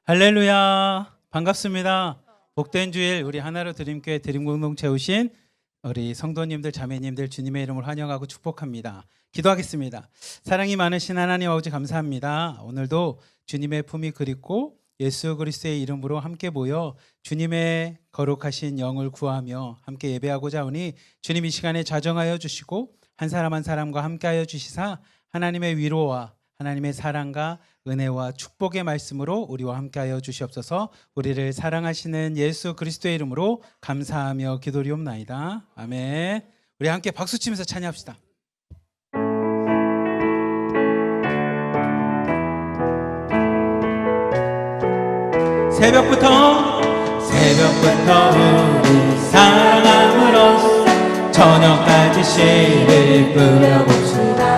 할렐루야, 반갑습니다. 복된 주일 우리 하나로 드림교회 드림공동체 오신 우리 성도님들 자매님들 주님의 이름을 환영하고 축복합니다. 기도하겠습니다. 사랑이 많으신 하나님 아버지 감사합니다. 오늘도 주님의 품이 그립고 예수 그리스도의 이름으로 함께 모여 주님의 거룩하신 영을 구하며 함께 예배하고자 하오니 주님 이 시간에 좌정하여 주시고 한 사람 한 사람과 함께하여 주시사 하나님의 위로와 하나님의 사랑과 은혜와 축복의 말씀으로 우리와 함께하여 주시옵소서. 우리를 사랑하시는 예수 그리스도의 이름으로 감사하며 기도리옵나이다. 아멘. 우리 함께 박수치면서 찬양합시다. 새벽부터 우리 사랑함으로써 저녁까지 씨를 뿌려봅시다.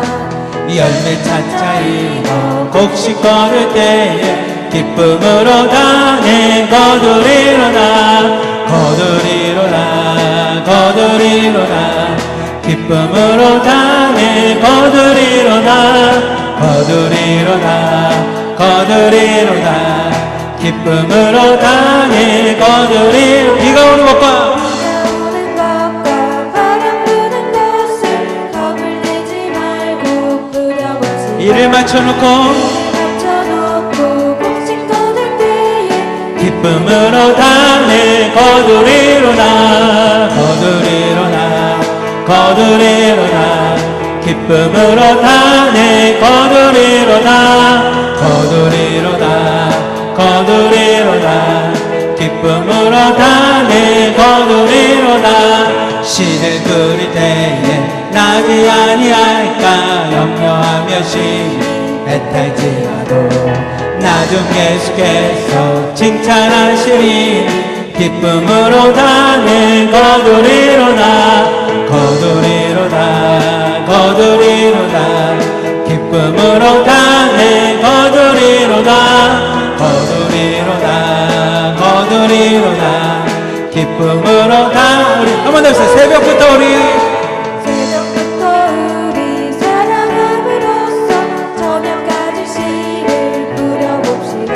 열매 찾자 이거 곡식 걸을 때에 기쁨으로 다네 거두리로다 기쁨으로 다네 거두리로다 기쁨으로 다네 거두리로 비가 오는 것과 이를 맞춰놓고 곡식 거둘 때에 기쁨으로 다네 거두리로다 기쁨으로 다네 거두리로다 기쁨으로 다네 거두리로다 씨를 뿌릴 때에 나지 아니할까 염려하며 심히 애탈지라도 나중 예수께서 칭찬하시리 기쁨으로 다네 거두리로다 기쁨으로 다네 거두리로다 기쁨으로 다 우리 한 번 더 해주세요. 새벽부터 우리 사랑함으로써 저녁까지 씨를 뿌려봅시다.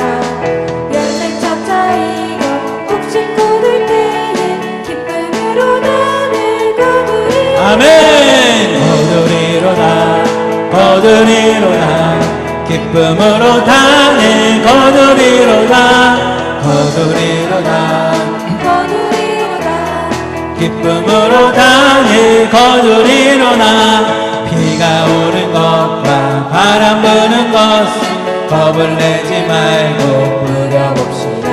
열매 찾자 이거 곡식 거둘 때에 기쁨으로 다네 거두리로다 아멘. 거두리로다 기쁨으로 다네 거두리로다 기쁨으로 다네 거두리로나 비가 오는 것과 바람 부는 것은 겁을 내지 말고 뿌려봅시다.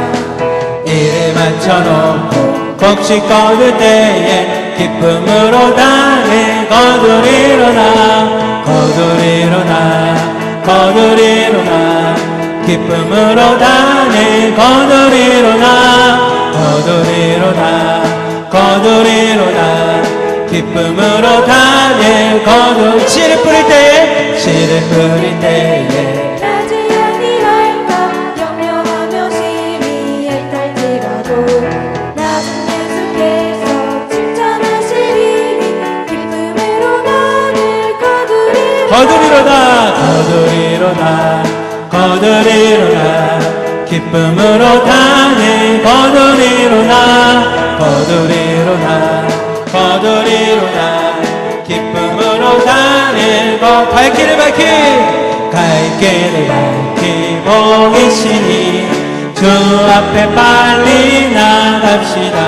이를 맞춰놓고 곡식 거둘 때에 기쁨으로 다네 거두리로나 기쁨으로 다네 거두리로다 기쁨으로 다네 거두리 씨를 뿌릴 때에 나지 아니할까 염려하며 심히 애탈지라도 나중 예수께서 칭찬하시리니 기쁨으로 다네 거두리로다 기쁨으로 다네 거두리로다 기쁨으로 다네 갈 길을 밝히고 계시니 주 앞에 빨리 나갑시다.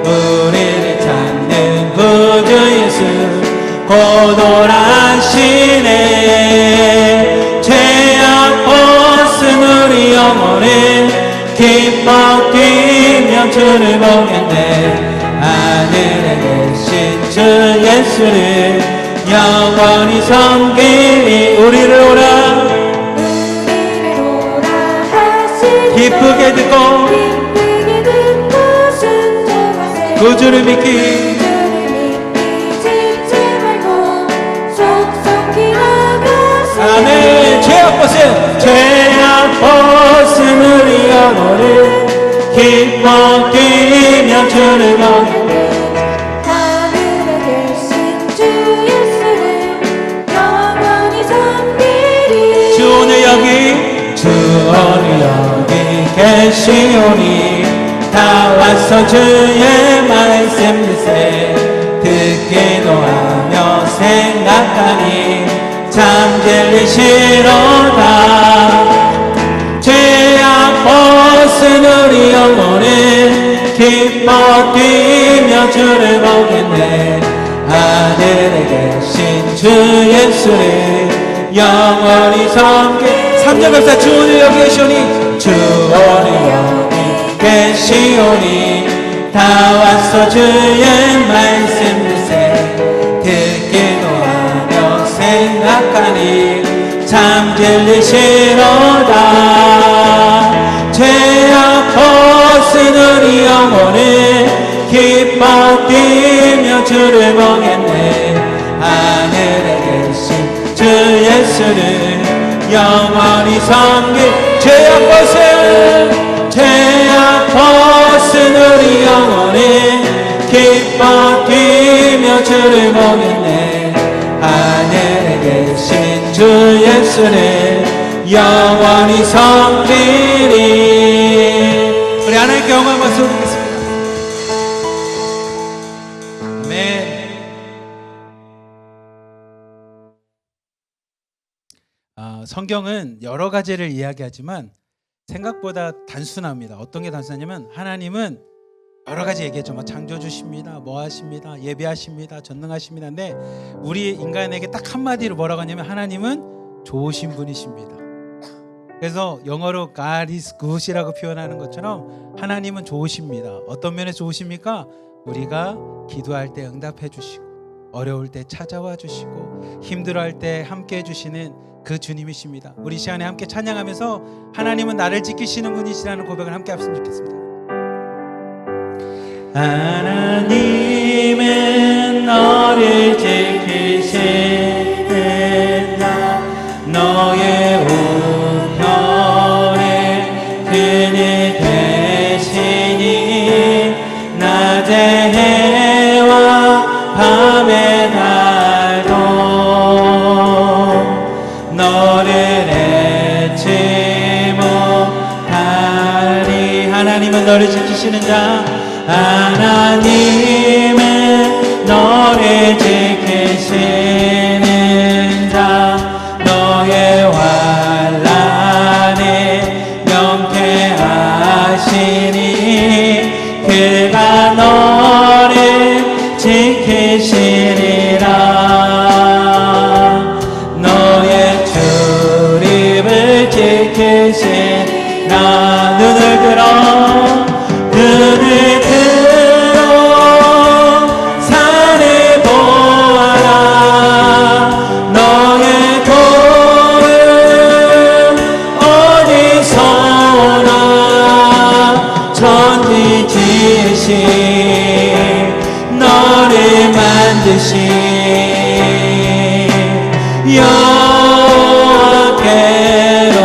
우리를 찾는 구주 예수 곧 오라시네. 죄악 벗은 우리 영혼은 기뻐 뛰며 주를 보겠네. 하늘에 계신 주 예수를 영원히 섬기니 우리를 오라 기쁘게 듣고 구주를 믿기 아멘. 죄악 벗은 우리 영혼을 기뻐 뛰며 주를 보겠네. 하늘에 계신 주 예수를 영원히 섬기리. 주 오늘 여기 계시오니 다 와서 주의 말씀 듣세 듣기도 하며 생각하니 참 진리시로다 죄악 벗은 우리 영혼은 기뻐 뛰며 주를 보겠네 하늘에 계신 주 예수를 영원히 섬기 3절 갑시다. 주 오늘 여기 계시오니 주 오늘 여기 계시오니 다 와서 주의 말씀 듣세 듣기도 하며 생각하니 참 진리시로다 죄악 벗은 우리 영혼은 기뻐 뛰며 주를 보겠네 하늘에 계신 주 예수를 영원히 섬길 죄악 벗은 우리 영혼은 기뻐 뛰며 주를 보겠네 하늘에 계신 주 예수를 영원히 섬기리 우리 하나님께 영광 박수 드리겠습니다. 아멘. 성경은 여러 가지를 이야기하지만 생각보다 단순합니다. 어떤 게 단순하냐면 하나님은 여러 가지 얘기했죠. 뭐 창조주십니다, 뭐 하십니다, 예배하십니다, 전능하십니다. 근데 우리 인간에게 딱 한마디로 뭐라고 하냐면 하나님은 좋으신 분이십니다. 그래서 영어로 God is good이라고 표현하는 것처럼 하나님은 좋으십니다. 어떤 면에서 좋으십니까? 우리가 기도할 때 응답해 주시고 어려울 때 찾아와 주시고 힘들어할 때 함께 해주시는 그 주님이십니다. 우리 이 시간에 함께 찬양하면서 하나님은 나를 지키시는 분이시라는 고백을 함께 했으면 좋겠습니다. 하나님은 너를 지키시는 자 너의 우편에 그늘 되시니 낮에 해와 밤에 달도 너를 잊지 못하리 하나님은 너를 지키시는 자 하나님은 너를 지키시는 자 너의 환난에 명쾌하시니 그가 너를 지키시리라 너의 출입을 지키시나 눈을 들어 산을 보아라 너의 도는 어디서 오나 천지 지으신 너를 만드신 여호와께로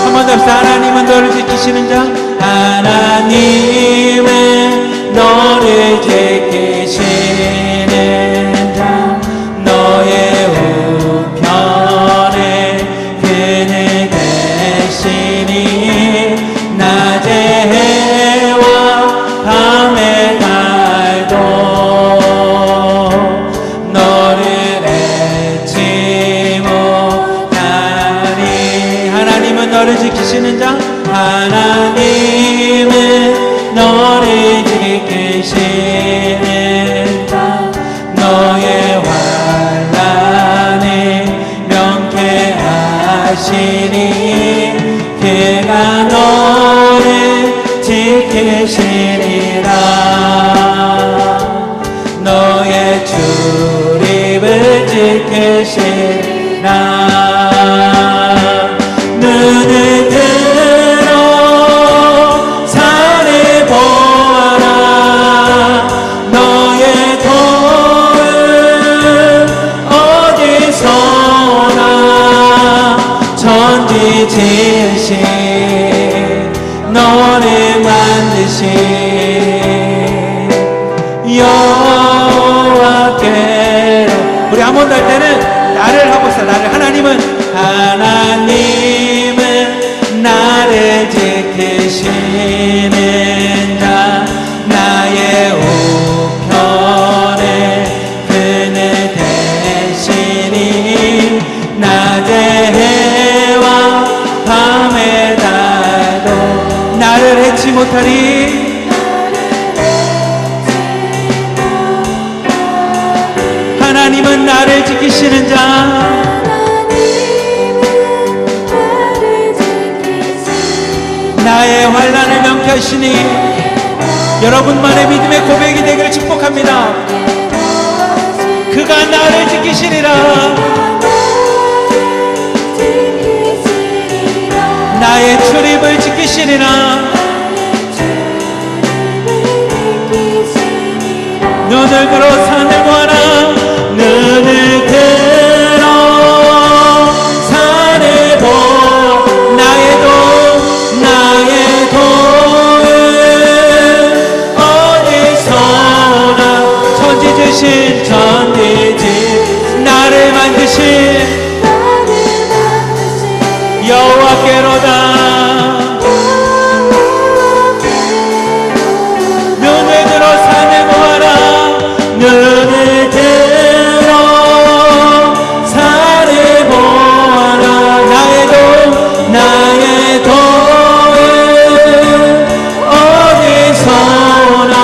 한 번 더 합시다. 하나님은 너를 지키시는 자 하나님은 너를 지키시는 자 너의 우편에 그늘 되시니 낮에 해와 밤에 달도 너를 잊지 못하리 하나님은 너를 지키시는 자 하나님은 너를 지키시는 자 너의 환난에 명쾌하시니 그가 너를 지키시리라 너의 출입을 지키시리라 눈을 들어 산을 보아라 너의 도는 어디서 오나 천지 지으신 너를 만드신 여호와께로 우리 한 번 더 할 때는 나를 하고 있어 나를 하나님은 나를 지키 계시는 자 나의 우편에 그는 대신이 낮의 해와 밤의 달도 나를 해치 못하리 하나님은 나를 지키시는 자 나의 환난을 명쾌하시니 여러분만의 믿음의 고백이 되기를 축복합니다. 그가 나를 지키시리라 나의 출입을 지키시리라 눈을 들어 산을 보아라 눈을 들어 산을 보 나의 도은 어디서나 천지 주신 천지지 나를 만드신 여호와께로다 눈을 들어 산을 보아라 눈을 들어 산을 보아라 나의 도은 어디서나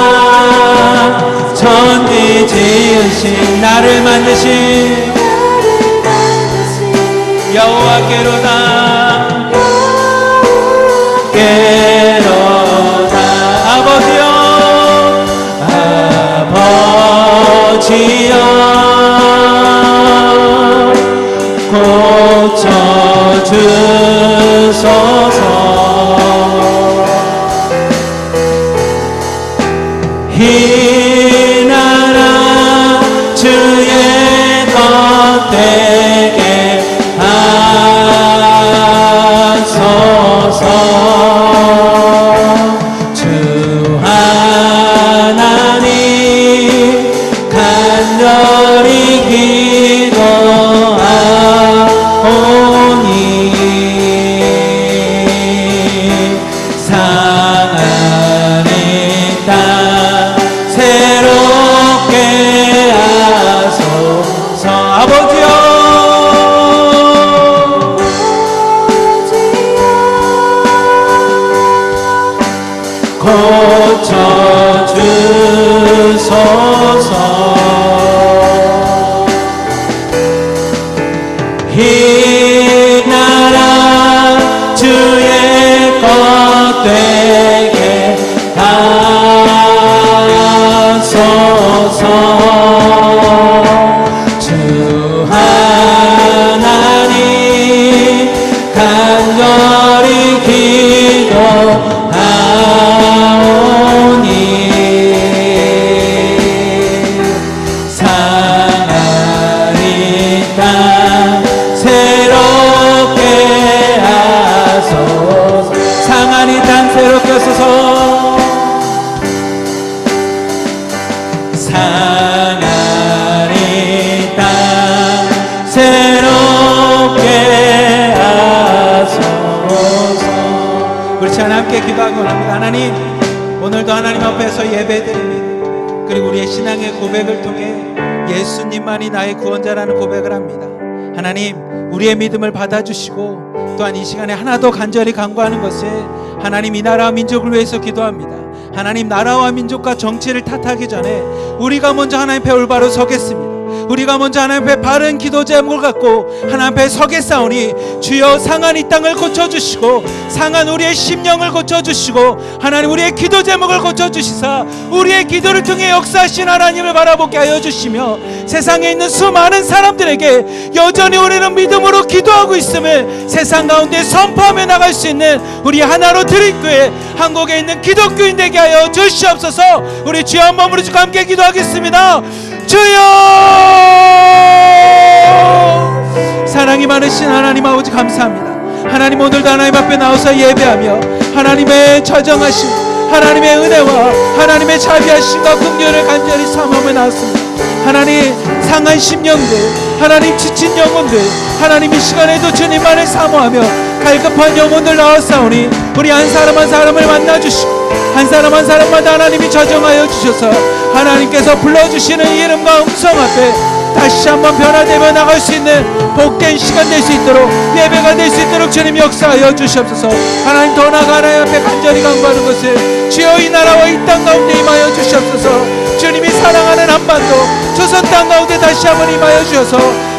천지 지으신 나를 만드신 여호와께로다 아버지여 고쳐주소서 이 나라 주의 것 되게 하소서 주 하나님 간절히 기도하오니 상하는 땅 새롭게 하소서 아버지여 고쳐주소서 이 나라 주의 것 되게 하소서 주 하나님 간절히 기도하오니 상하리 땅 새롭게 하소서 상하리 땅 새롭게 하소서 상하리 땅 새롭게 하소서 그렇지 않아 함께 기도하기 원합니다. 하나님 오늘도 하나님 앞에서 예배드립니다. 그리고 우리의 신앙의 고백을 통해 예수님만이 나의 구원자라는 고백을 합니다. 하나님 우리의 믿음을 받아주시고 또한 이 시간에 하나 더 간절히 간구하는 것은 하나님 이 나라와 민족을 위해서 기도합니다. 하나님 나라와 민족과 정치를 탓하기 전에 우리가 먼저 하나님 앞에 올바로 서겠습니다. 우리가 먼저 하나님 앞에 바른 기도 제목을 갖고 하나님 앞에 서겠사오니 주여 상한 이 땅을 고쳐주시고 상한 우리의 심령을 고쳐주시고 하나님 우리의 기도 제목을 고쳐주시사 우리의 기도를 통해 역사하신 하나님을 바라보게 하여 주시며 세상에 있는 수많은 사람들에게 여전히 우리는 믿음으로 기도하고 있음을 세상 가운데 선포하며 나갈 수 있는 우리 하나로 드림교회 한국에 있는 기독교인 되게 하여 주시옵소서. 우리 주여 한번 부르시고 함께 기도하겠습니다. 주여 사랑이 많으신 하나님 아버지 감사합니다. 하나님 오늘도 하나님 앞에 나와서 예배하며 하나님의 저정하심 하나님의 은혜와 하나님의 자비하심과 긍휼을 간절히 사모하며 나왔습니다. 하나님 상한 심령들, 하나님 지친 영혼들, 하나님 이 시간에도 주님만을 사모하며 갈급한 영혼들 나왔사오니 우리 한 사람 한 사람을 만나주시고 한 사람 한 사람마다 하나님이 자정하여 주셔서 하나님께서 불러주시는 이름과 음성 앞에 다시 한번 변화되며 나갈 수 있는 복된 시간 될 수 있도록, 예배가 될 수 있도록 주님 역사하여 주시옵소서. 하나님 더 나아가 하나님 앞에 간절히 간구하는 것을 주여 이 나라와 이 땅 가운데 임하여 주시옵소서. 주님이 사랑하는 한반도 조선 땅 가운데 다시 한번 임하여 주셔서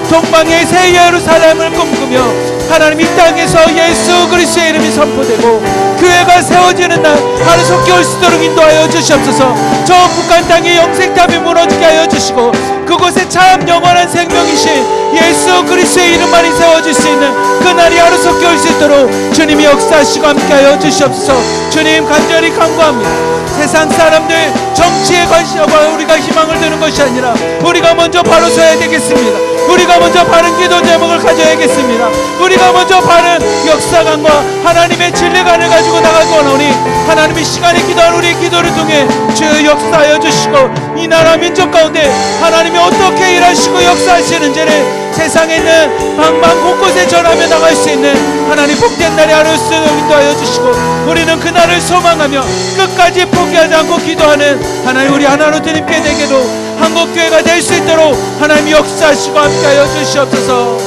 동방의 새 예루살렘을 꿈꾸며 하나님 이 땅에서 예수 그리스도의 이름이 선포되고 교회가 세워지는 날 하루속히 올 수 있도록 인도하여 주시옵소서. 저 북한 땅의 영생탑이 무너지게 하여 주시고 그곳에 참 영원한 생명이신 예수 그리스도의 이름만이 세워질 수 있는 그날이 하루속히 올 수 있도록 주님이 역사하시고 함께하여 주시옵소서. 주님 간절히 간구합니다. 세상 사람들 정치에 관심하고 우리가 희망을 두는 것이 아니라 우리가 먼저 바로 서야 되겠습니다. 우리가 먼저 바른 기도 제목을 가져야겠습니다. 우리가 먼저 바른 역사관과 하나님의 진리관을 가지고 나갈 거오니 하나님의 시간에 기도한 우리의 기도를 통해 주여 역사하여 주시고 이 나라 민족 가운데 하나님이 어떻게 일하시고 역사하시는지를 세상에 있는 방방 곳곳에 전하며 나갈 수 있는 하나님 복된 날이 하루씩 인도하여 주시고 우리는 그날을 소망하며 끝까지 포기하지 않고 기도하는 하나님 우리 하나로 드림께 되게도 한국교회가 될 수 있도록 하나님 역사하시고 함께하여 주시옵소서.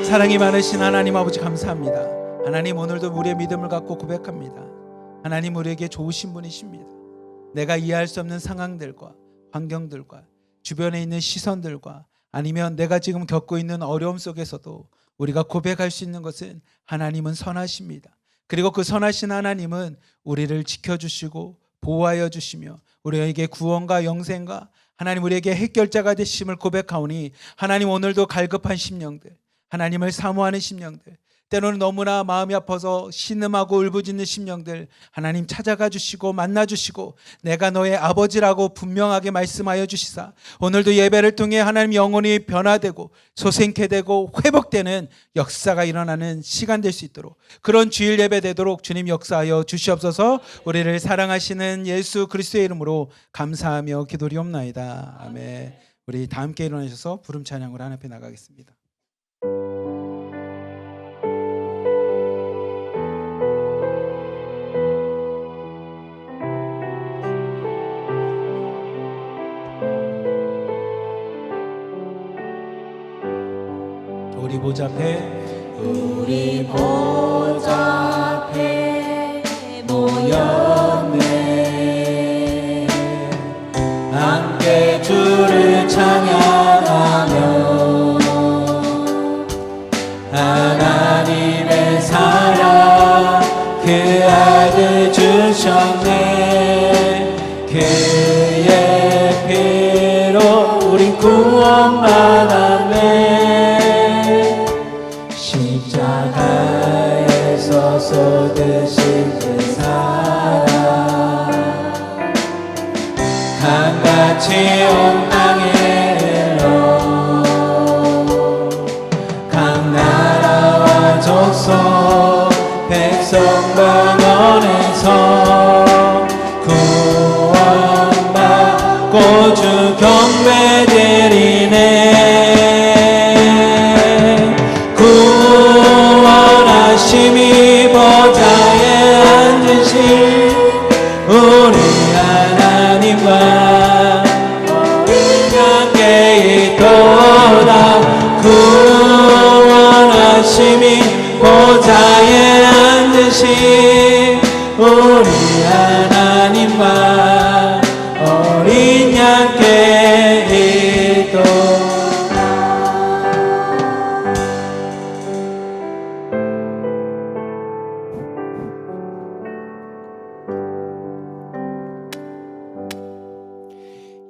사랑이 많으신 하나님 아버지 감사합니다. 하나님 오늘도 우리의 믿음을 갖고 고백합니다. 하나님 우리에게 좋으신 분이십니다. 내가 이해할 수 없는 상황들과 환경들과 주변에 있는 시선들과 아니면 내가 지금 겪고 있는 어려움 속에서도 우리가 고백할 수 있는 것은 하나님은 선하십니다. 그리고 그 선하신 하나님은 우리를 지켜주시고 보호하여 주시며 우리에게 구원과 영생과 하나님 우리에게 해결자가 되심을 고백하오니 하나님 오늘도 갈급한 심령들, 하나님을 사모하는 심령들, 때로는 너무나 마음이 아파서 신음하고 울부짖는 심령들 하나님 찾아가 주시고 만나 주시고 내가 너의 아버지라고 분명하게 말씀하여 주시사 오늘도 예배를 통해 하나님 영혼이 변화되고 소생케 되고 회복되는 역사가 일어나는 시간 될 수 있도록 그런 주일 예배 되도록 주님 역사하여 주시옵소서. 우리를 사랑하시는 예수 그리스도의 이름으로 감사하며 기도리옵나이다. 아멘. 우리 다 함께 일어나셔서 부름 찬양으로 하나님 앞에 나가겠습니다. 우리 보좌 앞에 모였네. 함께 주를 찬양하며 하나님의 사랑 그 아들 주셨네. 그의 피로 우리 구원받았네. 십자가에서 쏟으신 그 사랑 강같이 온 땅에 흘러 각 나라와 족속 백성 방언에서 구원받고 주 경배드리네. 구원하심이 보좌에 앉으신 우리 하나님과 우리 함께 있도다. 구원하심이 보좌에 앉으신 우리 하나님과 어린 양께 있도다.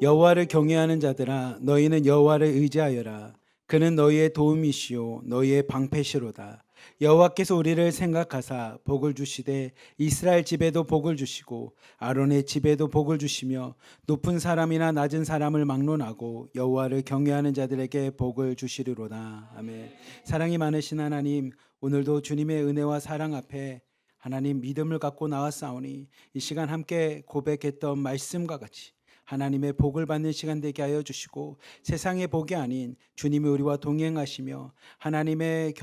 여호와를 경외하는 자들아 너희는 여호와를 의지하여라. 그는 너희의 도움이시요 너희의 방패시로다. 여호와께서 우리를 생각하사 복을 주시되 이스라엘 집에도 복을 주시고 아론의 집에도 복을 주시며 높은 사람이나 낮은 사람을 막론하고 여호와를 경외하는 자들에게 복을 주시리로다. 아멘. 사랑이 많으신 하나님, 오늘도 주님의 은혜와 사랑 앞에 하나님 믿음을 갖고 나왔사오니 이 시간 함께 고백했던 말씀과 같이 하나님의 복을 받는 시간 되게 하여 주시고 세상의 복이 아닌 주님이 우리와 동행하시며 하나님의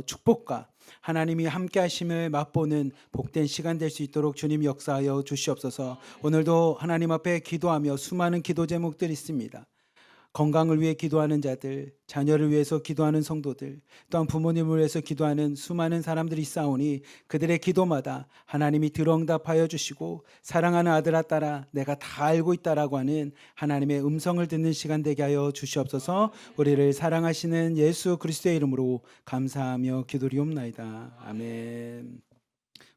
축복과 하나님이 함께 하심을 맛보는 복된 시간 될 수 있도록 주님 역사하여 주시옵소서. 오늘도 하나님 앞에 기도하며 수많은 기도 제목들이 있습니다. 건강을 위해 기도하는 자들, 자녀를 위해서 기도하는 성도들, 또한 부모님을 위해서 기도하는 수많은 사람들이 있사오니 그들의 기도마다 하나님이 들어응답하여 주시고 사랑하는 아들아 딸아 내가 다 알고 있다라고 하는 하나님의 음성을 듣는 시간 되게 하여 주시옵소서. 우리를 사랑하시는 예수 그리스도의 이름으로 감사하며 기도리옵나이다. 아멘.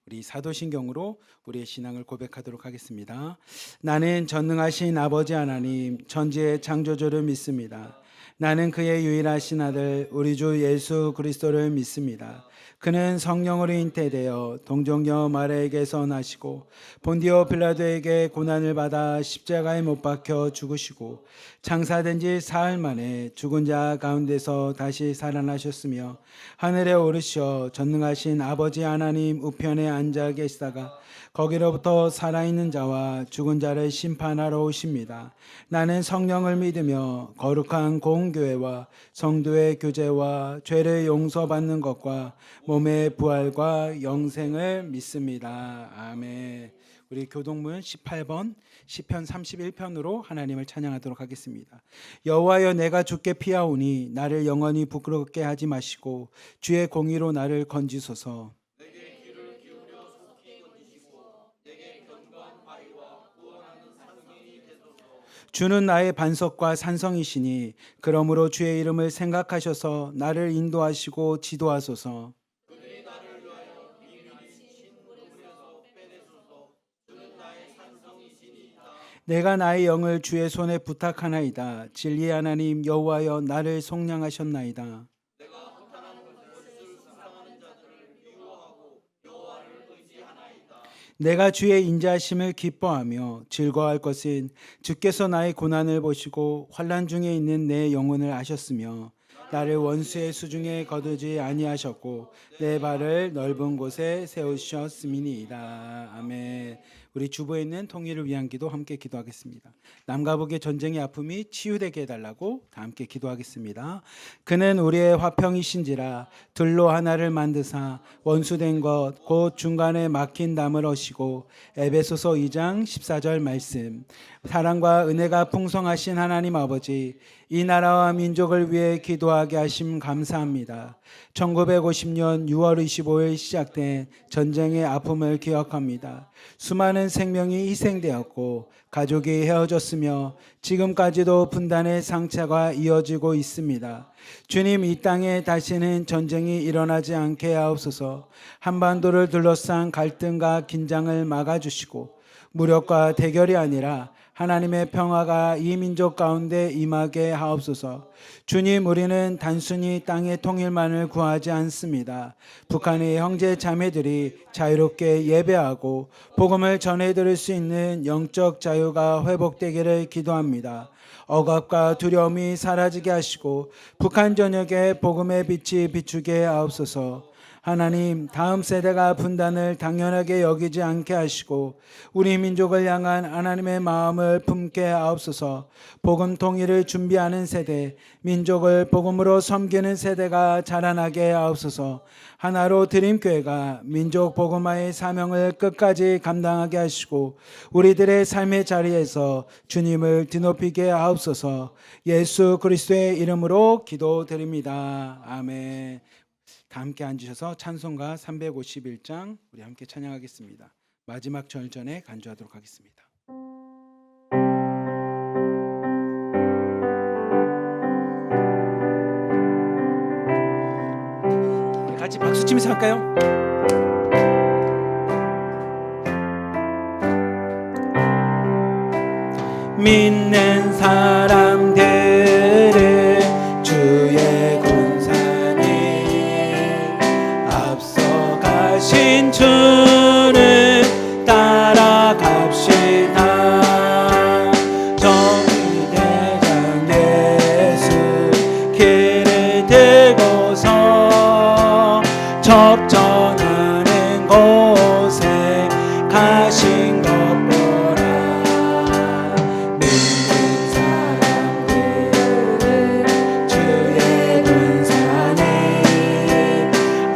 우리 사도신경으로 우리의 신앙을 고백하도록 하겠습니다. 나는 전능하신 아버지 하나님 천지의 창조주를 믿습니다. 나는 그의 유일하신 아들 우리 주 예수 그리스도를 믿습니다. 그는 성령으로 잉태되어 동정녀 마리아에게서 나시고 본디오 빌라도에게 고난을 받아 십자가에 못 박혀 죽으시고 장사된 지 사흘 만에 죽은 자 가운데서 다시 살아나셨으며 하늘에 오르셔 전능하신 아버지 하나님 우편에 앉아 계시다가 거기로부터 살아있는 자와 죽은 자를 심판하러 오십니다. 나는 성령을 믿으며 거룩한 공교회와 성도의 교제와 죄를 용서받는 것과 몸의 부활과 영생을 믿습니다. 아멘. 우리 교동문 18번 시편 31편으로 하나님을 찬양하도록 하겠습니다. 여호와여 내가 주께 피하오니 나를 영원히 부끄럽게 하지 마시고 주의 공의로 나를 건지소서. 주는 나의 반석과 산성이시니 그러므로 주의 이름을 생각하셔서 나를 인도하시고 지도하소서. 내가 나의 영을 주의 손에 부탁하나이다. 진리의 하나님 여호와여 나를 속량하셨나이다. 내가 주의 인자하심을 기뻐하며 즐거워할 것은 주께서 나의 고난을 보시고 환난 중에 있는 내 영혼을 아셨으며 나를 원수의 수중에 거두지 아니하셨고 내 발을 넓은 곳에 세우셨음이니이다. 아멘. 우리 주보에 있는 통일을 위한 기도 함께 기도하겠습니다. 남과 북의 전쟁의 아픔이 치유되게 해달라고 다 함께 기도하겠습니다. 그는 우리의 화평이신지라 들로 하나를 만드사 원수된 것 곧 중간에 막힌 담을 어시고. 에베소서 2장 14절 말씀. 사랑과 은혜가 풍성하신 하나님 아버지, 이 나라와 민족을 위해 기도하게 하심 감사합니다. 1950년 6월 25일 시작된 전쟁의 아픔을 기억합니다. 수많은 생명이 희생되었고 가족이 헤어졌으며 지금까지도 분단의 상처가 이어지고 있습니다. 주님, 이 땅에 다시는 전쟁이 일어나지 않게 하옵소서. 한반도를 둘러싼 갈등과 긴장을 막아주시고 무력과 대결이 아니라 하나님의 평화가 이 민족 가운데 임하게 하옵소서. 주님, 우리는 단순히 땅의 통일만을 구하지 않습니다. 북한의 형제 자매들이 자유롭게 예배하고 복음을 전해드릴 수 있는 영적 자유가 회복되기를 기도합니다. 억압과 두려움이 사라지게 하시고 북한 전역에 복음의 빛이 비추게 하옵소서. 하나님, 다음 세대가 분단을 당연하게 여기지 않게 하시고 우리 민족을 향한 하나님의 마음을 품게 하옵소서. 복음 통일을 준비하는 세대, 민족을 복음으로 섬기는 세대가 자라나게 하옵소서. 하나로 드림교회가 민족 복음화의 사명을 끝까지 감당하게 하시고 우리들의 삶의 자리에서 주님을 드높이게 하옵소서. 예수 그리스도의 이름으로 기도드립니다. 아멘. 다 함께 앉으셔서 찬송가 351장 우리 함께 찬양하겠습니다. 마지막 절전에 간주하도록 하겠습니다. 우리 같이 박수 치면서 할까요? 믿는 사람들은 주의 신 주를 따라갑시다. 정의대장 예수 길을 들고서 접전하는 곳에 가신 것 보라. 믿는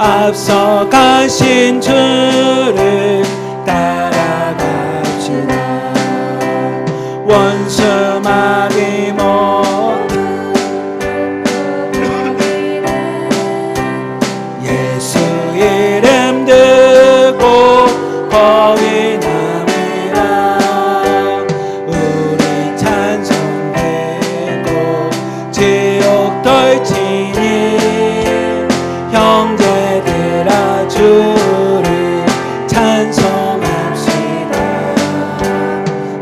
앞서가신 주를 따라갑시다. 원수 마귀 예수 이름 듣고 거기 남이라. 우리 찬송 듣고 지옥 떨치니 형제들아 주를 찬송합시다.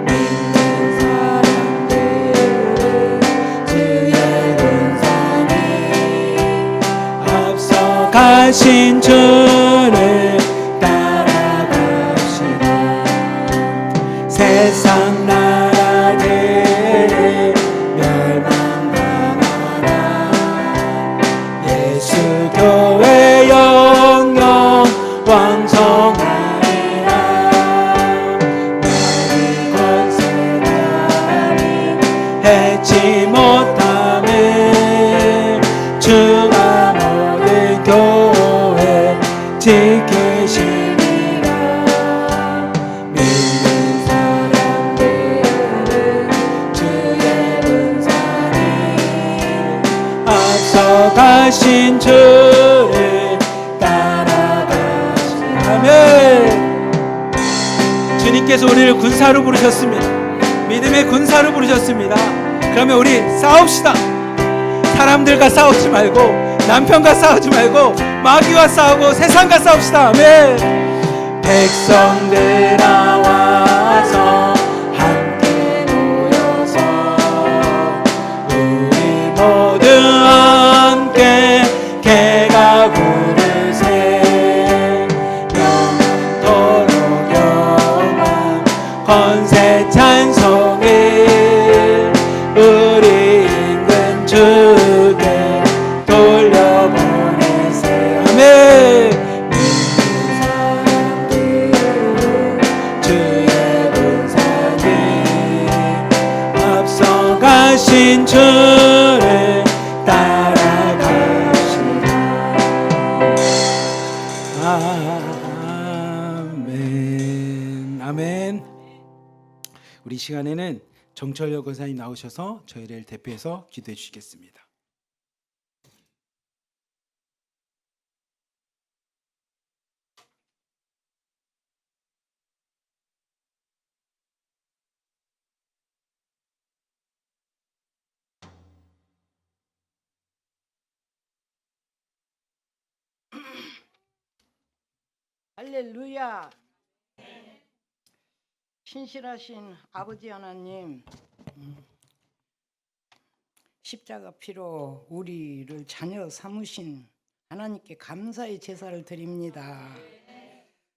믿는 사람들 주의 군사니 앞서가신 주를 따라갑시다. 세상 나라들이 멸망당하라. 예수 교회 영영 왕성하리라. 마귀 권세자니 해치 못함을 주가 모든 교회 지키시리라. 믿는 사람들은 주의 군사니 앞서가신 주를 따라가시라. 아멘. 주님께서 우리를 군사로 부르셨습니다. 믿음의 군사로 부르셨습니다. 그러면 우리 싸웁시다. 사람들과 싸우지 말고, 남편과 싸우지 말고, 마귀와 싸우고 세상과 싸웁시다. 아멘. 백성들 나와서 함께 모여서 우리 모두 함께 개가 부르세. 영원토록 영원 권세 찬송을 우리 인근 주께 돌려보내세. 아멘. 믿는 사람들 주의 군사들 앞서가신 주를 따라갑시다. 아멘. 아멘. 우리 시간에는 정철여 권사님 나오셔서 저희를 대표해서 기도해 주시겠습니다. 할렐루야. 신실하신 아버지 하나님, 십자가 피로 우리를 자녀 삼으신 하나님께 감사의 제사를 드립니다.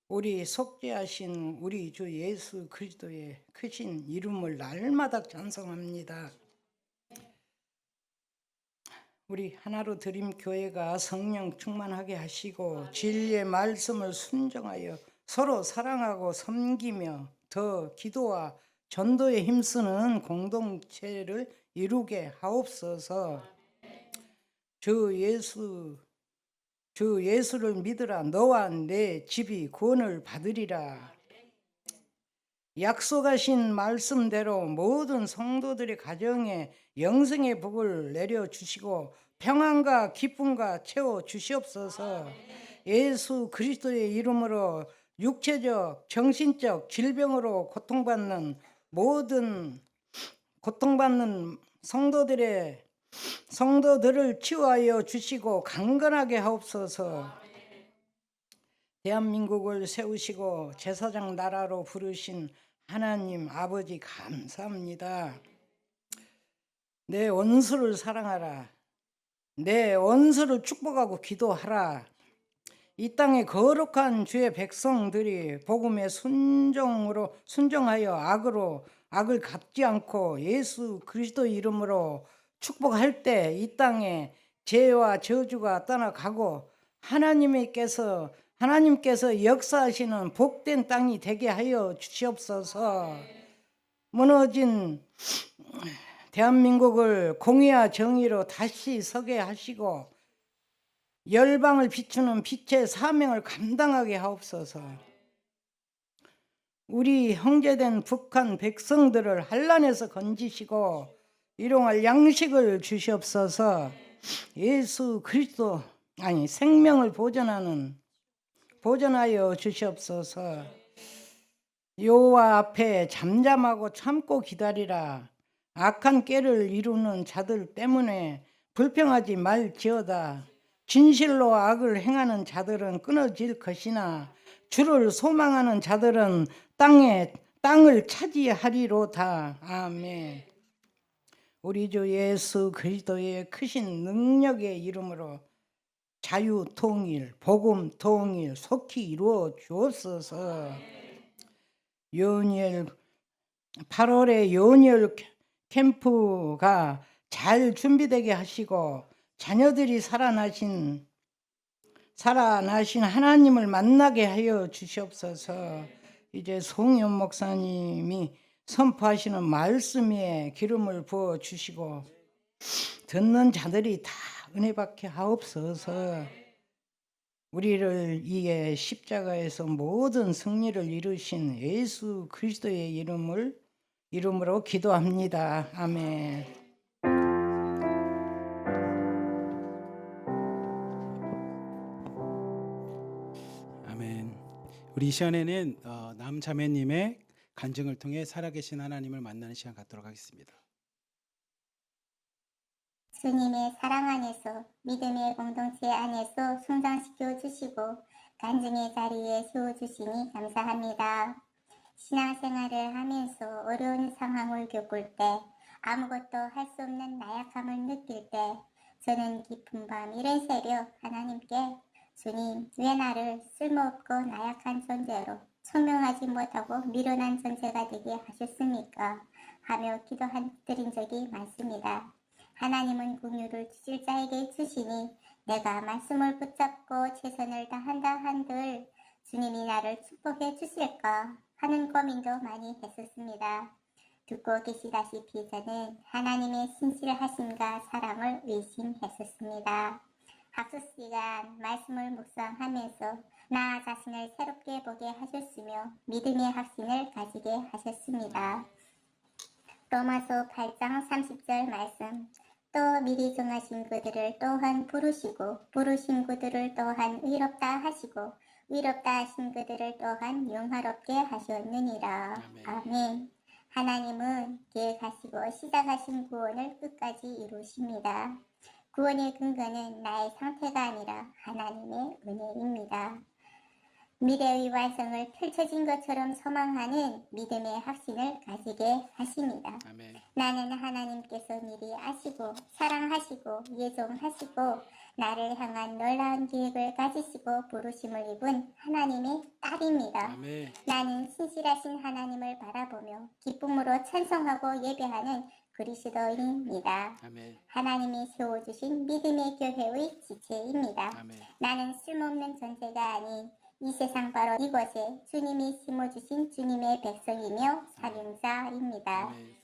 우리 속죄하신 우리 주 예수 그리스도의 크신 이름을 날마다 찬송합니다. 우리 하나로 드림 교회가 성령 충만하게 하시고 진리의 말씀을 순종하여 서로 사랑하고 섬기며 더 기도와 전도에 힘쓰는 공동체를 이루게 하옵소서. 주 예수를 믿으라. 너와 내 집이 구원을 받으리라. 약속하신 말씀대로 모든 성도들의 가정에 영생의 복을 내려주시고 평안과 기쁨과 채워 주시옵소서. 예수 그리스도의 이름으로 육체적, 정신적 질병으로 고통받는 성도들을 치유하여 주시고 강건하게 하옵소서. 대한민국을 세우시고 제사장 나라로 부르신 하나님 아버지 감사합니다. 내 원수를 사랑하라. 내 원수를 축복하고 기도하라. 이 땅의 거룩한 주의 백성들이 복음에 순종하여 악을 갚지 않고 예수 그리스도 이름으로 축복할 때 이 땅에 죄와 저주가 떠나가고 하나님께서 역사하시는 복된 땅이 되게 하여 주시옵소서. 무너진 대한민국을 공의와 정의로 다시 서게 하시고 열방을 비추는 빛의 사명을 감당하게 하옵소서. 우리 형제된 북한 백성들을 환난에서 건지시고 일용할 양식을 주시옵소서. 예수 그리스도 생명을 보존하여 주시옵소서. 여호와 앞에 잠잠하고 참고 기다리라. 악한 꾀를 이루는 자들 때문에 불평하지 말지어다. 진실로 악을 행하는 자들은 끊어질 것이나 주를 소망하는 자들은 땅을 차지하리로다. 아멘. 우리 주 예수 그리스도의 크신 능력의 이름으로 자유 통일, 복음 통일 속히 이루어 주옵소서. 8월에 요니엘 캠프가 잘 준비되게 하시고 자녀들이 살아나신 하나님을 만나게 하여 주시옵소서. 이제 송현 목사님이 선포하시는 말씀에 기름을 부어 주시고 듣는 자들이 다 은혜 받게 하옵소서. 우리를 이에 십자가에서 모든 승리를 이루신 예수 그리스도의 이름으로 기도합니다. 아멘. 아멘. 우리 이 시간에는 남자매님의 간증을 통해 살아계신 하나님을 만나는 시간 갖도록 하겠습니다. 주님의 사랑 안에서 믿음의 공동체 안에서 성장시켜 주시고 간증의 자리에 세워주시니 감사합니다. 신앙생활을 하면서 어려운 상황을 겪을 때 아무것도 할 수 없는 나약함을 느낄 때 저는 깊은 밤 이른 새벽 하나님께 주님 왜 나를 쓸모없고 나약한 존재로 청명하지 못하고 미련한 존재가 되게 하셨습니까? 하며 기도드린 적이 많습니다. 하나님은 긍휼을 주실 자에게 주시니 내가 말씀을 붙잡고 최선을 다한다 한들 주님이 나를 축복해 주실까 하는 고민도 많이 했었습니다. 듣고 계시다시피 저는 하나님의 신실하심과 사랑을 의심했었습니다. 학습 시간 말씀을 묵상하면서 나 자신을 새롭게 보게 하셨으며 믿음의 확신을 가지게 하셨습니다. 로마서 8장 30절 말씀 또 미리 정하신 그들을 또한 부르시고 부르신 그들을 또한 의롭다 하시고 의롭다 하신 그들을 또한 영화롭게 하셨느니라. 아멘. 하나님은 계획하시고 시작하신 구원을 끝까지 이루십니다. 구원의 근거는 나의 상태가 아니라 하나님의 은혜입니다. 미래의 완성을 펼쳐진 것처럼 소망하는 믿음의 확신을 가지게 하십니다. 아멘. 나는 하나님께서 미리 아시고 사랑하시고 예정하시고 나를 향한 놀라운 계획을 가지시고 부르심을 입은 하나님의 딸입니다. 아멘. 나는 신실하신 하나님을 바라보며 기쁨으로 찬송하고 예배하는 그리스도인입니다. 아멘. 하나님이 세워주신 믿음의 교회의 지체입니다. 아멘. 나는 쓸모없는 존재가 아닌 이 세상 바로 이곳에 주님이 심어주신 주님의 백성이며 사명자입니다. 아멘.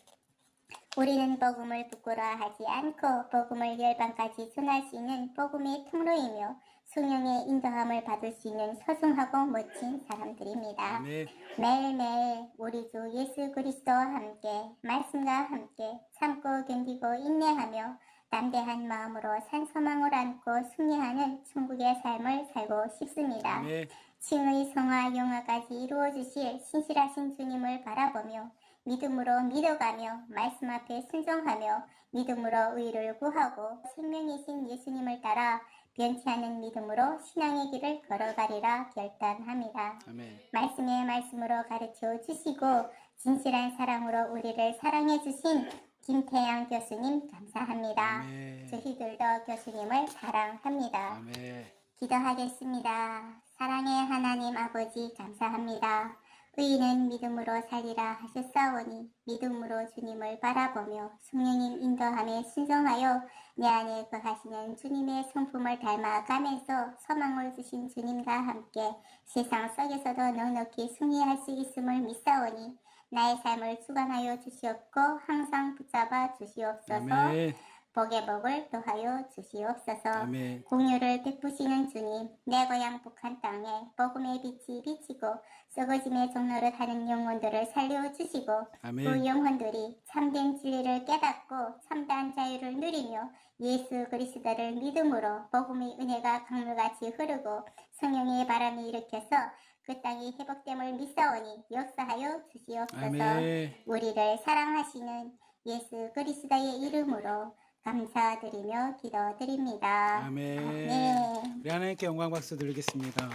우리는 복음을 부끄러워하지 않고 복음을 열방까지 전할 수 있는 복음의 통로이며 성령의 인도함을 받을 수 있는 소중하고 멋진 사람들입니다. 아멘. 매일매일 우리 주 예수 그리스도와 함께 말씀과 함께 참고 견디고 인내하며 담대한 마음으로 산소망을 안고 승리하는 천국의 삶을 살고 싶습니다. 아멘. 칭의 성화 영화까지 이루어주실 신실하신 주님을 바라보며 믿음으로 믿어가며 말씀 앞에 순종하며 믿음으로 의를 구하고 생명이신 예수님을 따라 변치 않는 믿음으로 신앙의 길을 걸어가리라 결단합니다. 아멘. 말씀의 말씀으로 가르쳐 주시고 진실한 사랑으로 우리를 사랑해 주신 김태양 교수님 감사합니다. 아멘. 저희들도 교수님을 사랑합니다. 아멘. 기도하겠습니다. 사랑의 하나님 아버지 감사합니다. 의인은 믿음으로 살리라 하셨사오니 믿음으로 주님을 바라보며 성령님 인도함에 순종하여 내 안에 거하시는 주님의 성품을 닮아가면서 소망을 주신 주님과 함께 세상 속에서도 넉넉히 승리할 수 있음을 믿사오니 나의 삶을 주관하여 주시옵고 항상 붙잡아 주시옵소서. 아멘. 복의 복을 더하여 주시옵소서. 아멘. 공유를 베푸시는 주님, 내 고향 북한 땅에 복음의 빛이 비치고 썩어짐의 종로를 하는 영혼들을 살려주시고 아멘. 그 영혼들이 참된 진리를 깨닫고 참다한 자유를 누리며 예수 그리스도를 믿음으로 복음의 은혜가 강물같이 흐르고 성령의 바람이 일으켜서 그 땅이 회복됨을 믿사오니 역사하여 주시옵소서. 아멘. 우리를 사랑하시는 예수 그리스도의 이름으로 감사드리며 기도드립니다. 아멘. 아멘. 우리 하나님께 영광 박수 드리겠습니다. 네.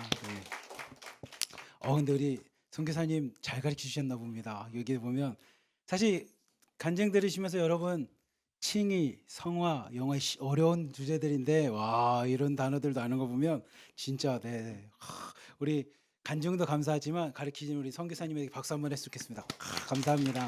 근데 우리 선교사님 잘 가르쳐 주셨나 봅니다. 여기 보면 사실 간증 들으시면서 여러분 칭의, 성화, 영화 어려운 주제들인데 와 이런 단어들도 아는 거 보면 진짜 네. 우리 간증도 감사하지만 가르치신 우리 선교사님에게 박수 한번 했으면 좋겠습니다. 감사합니다.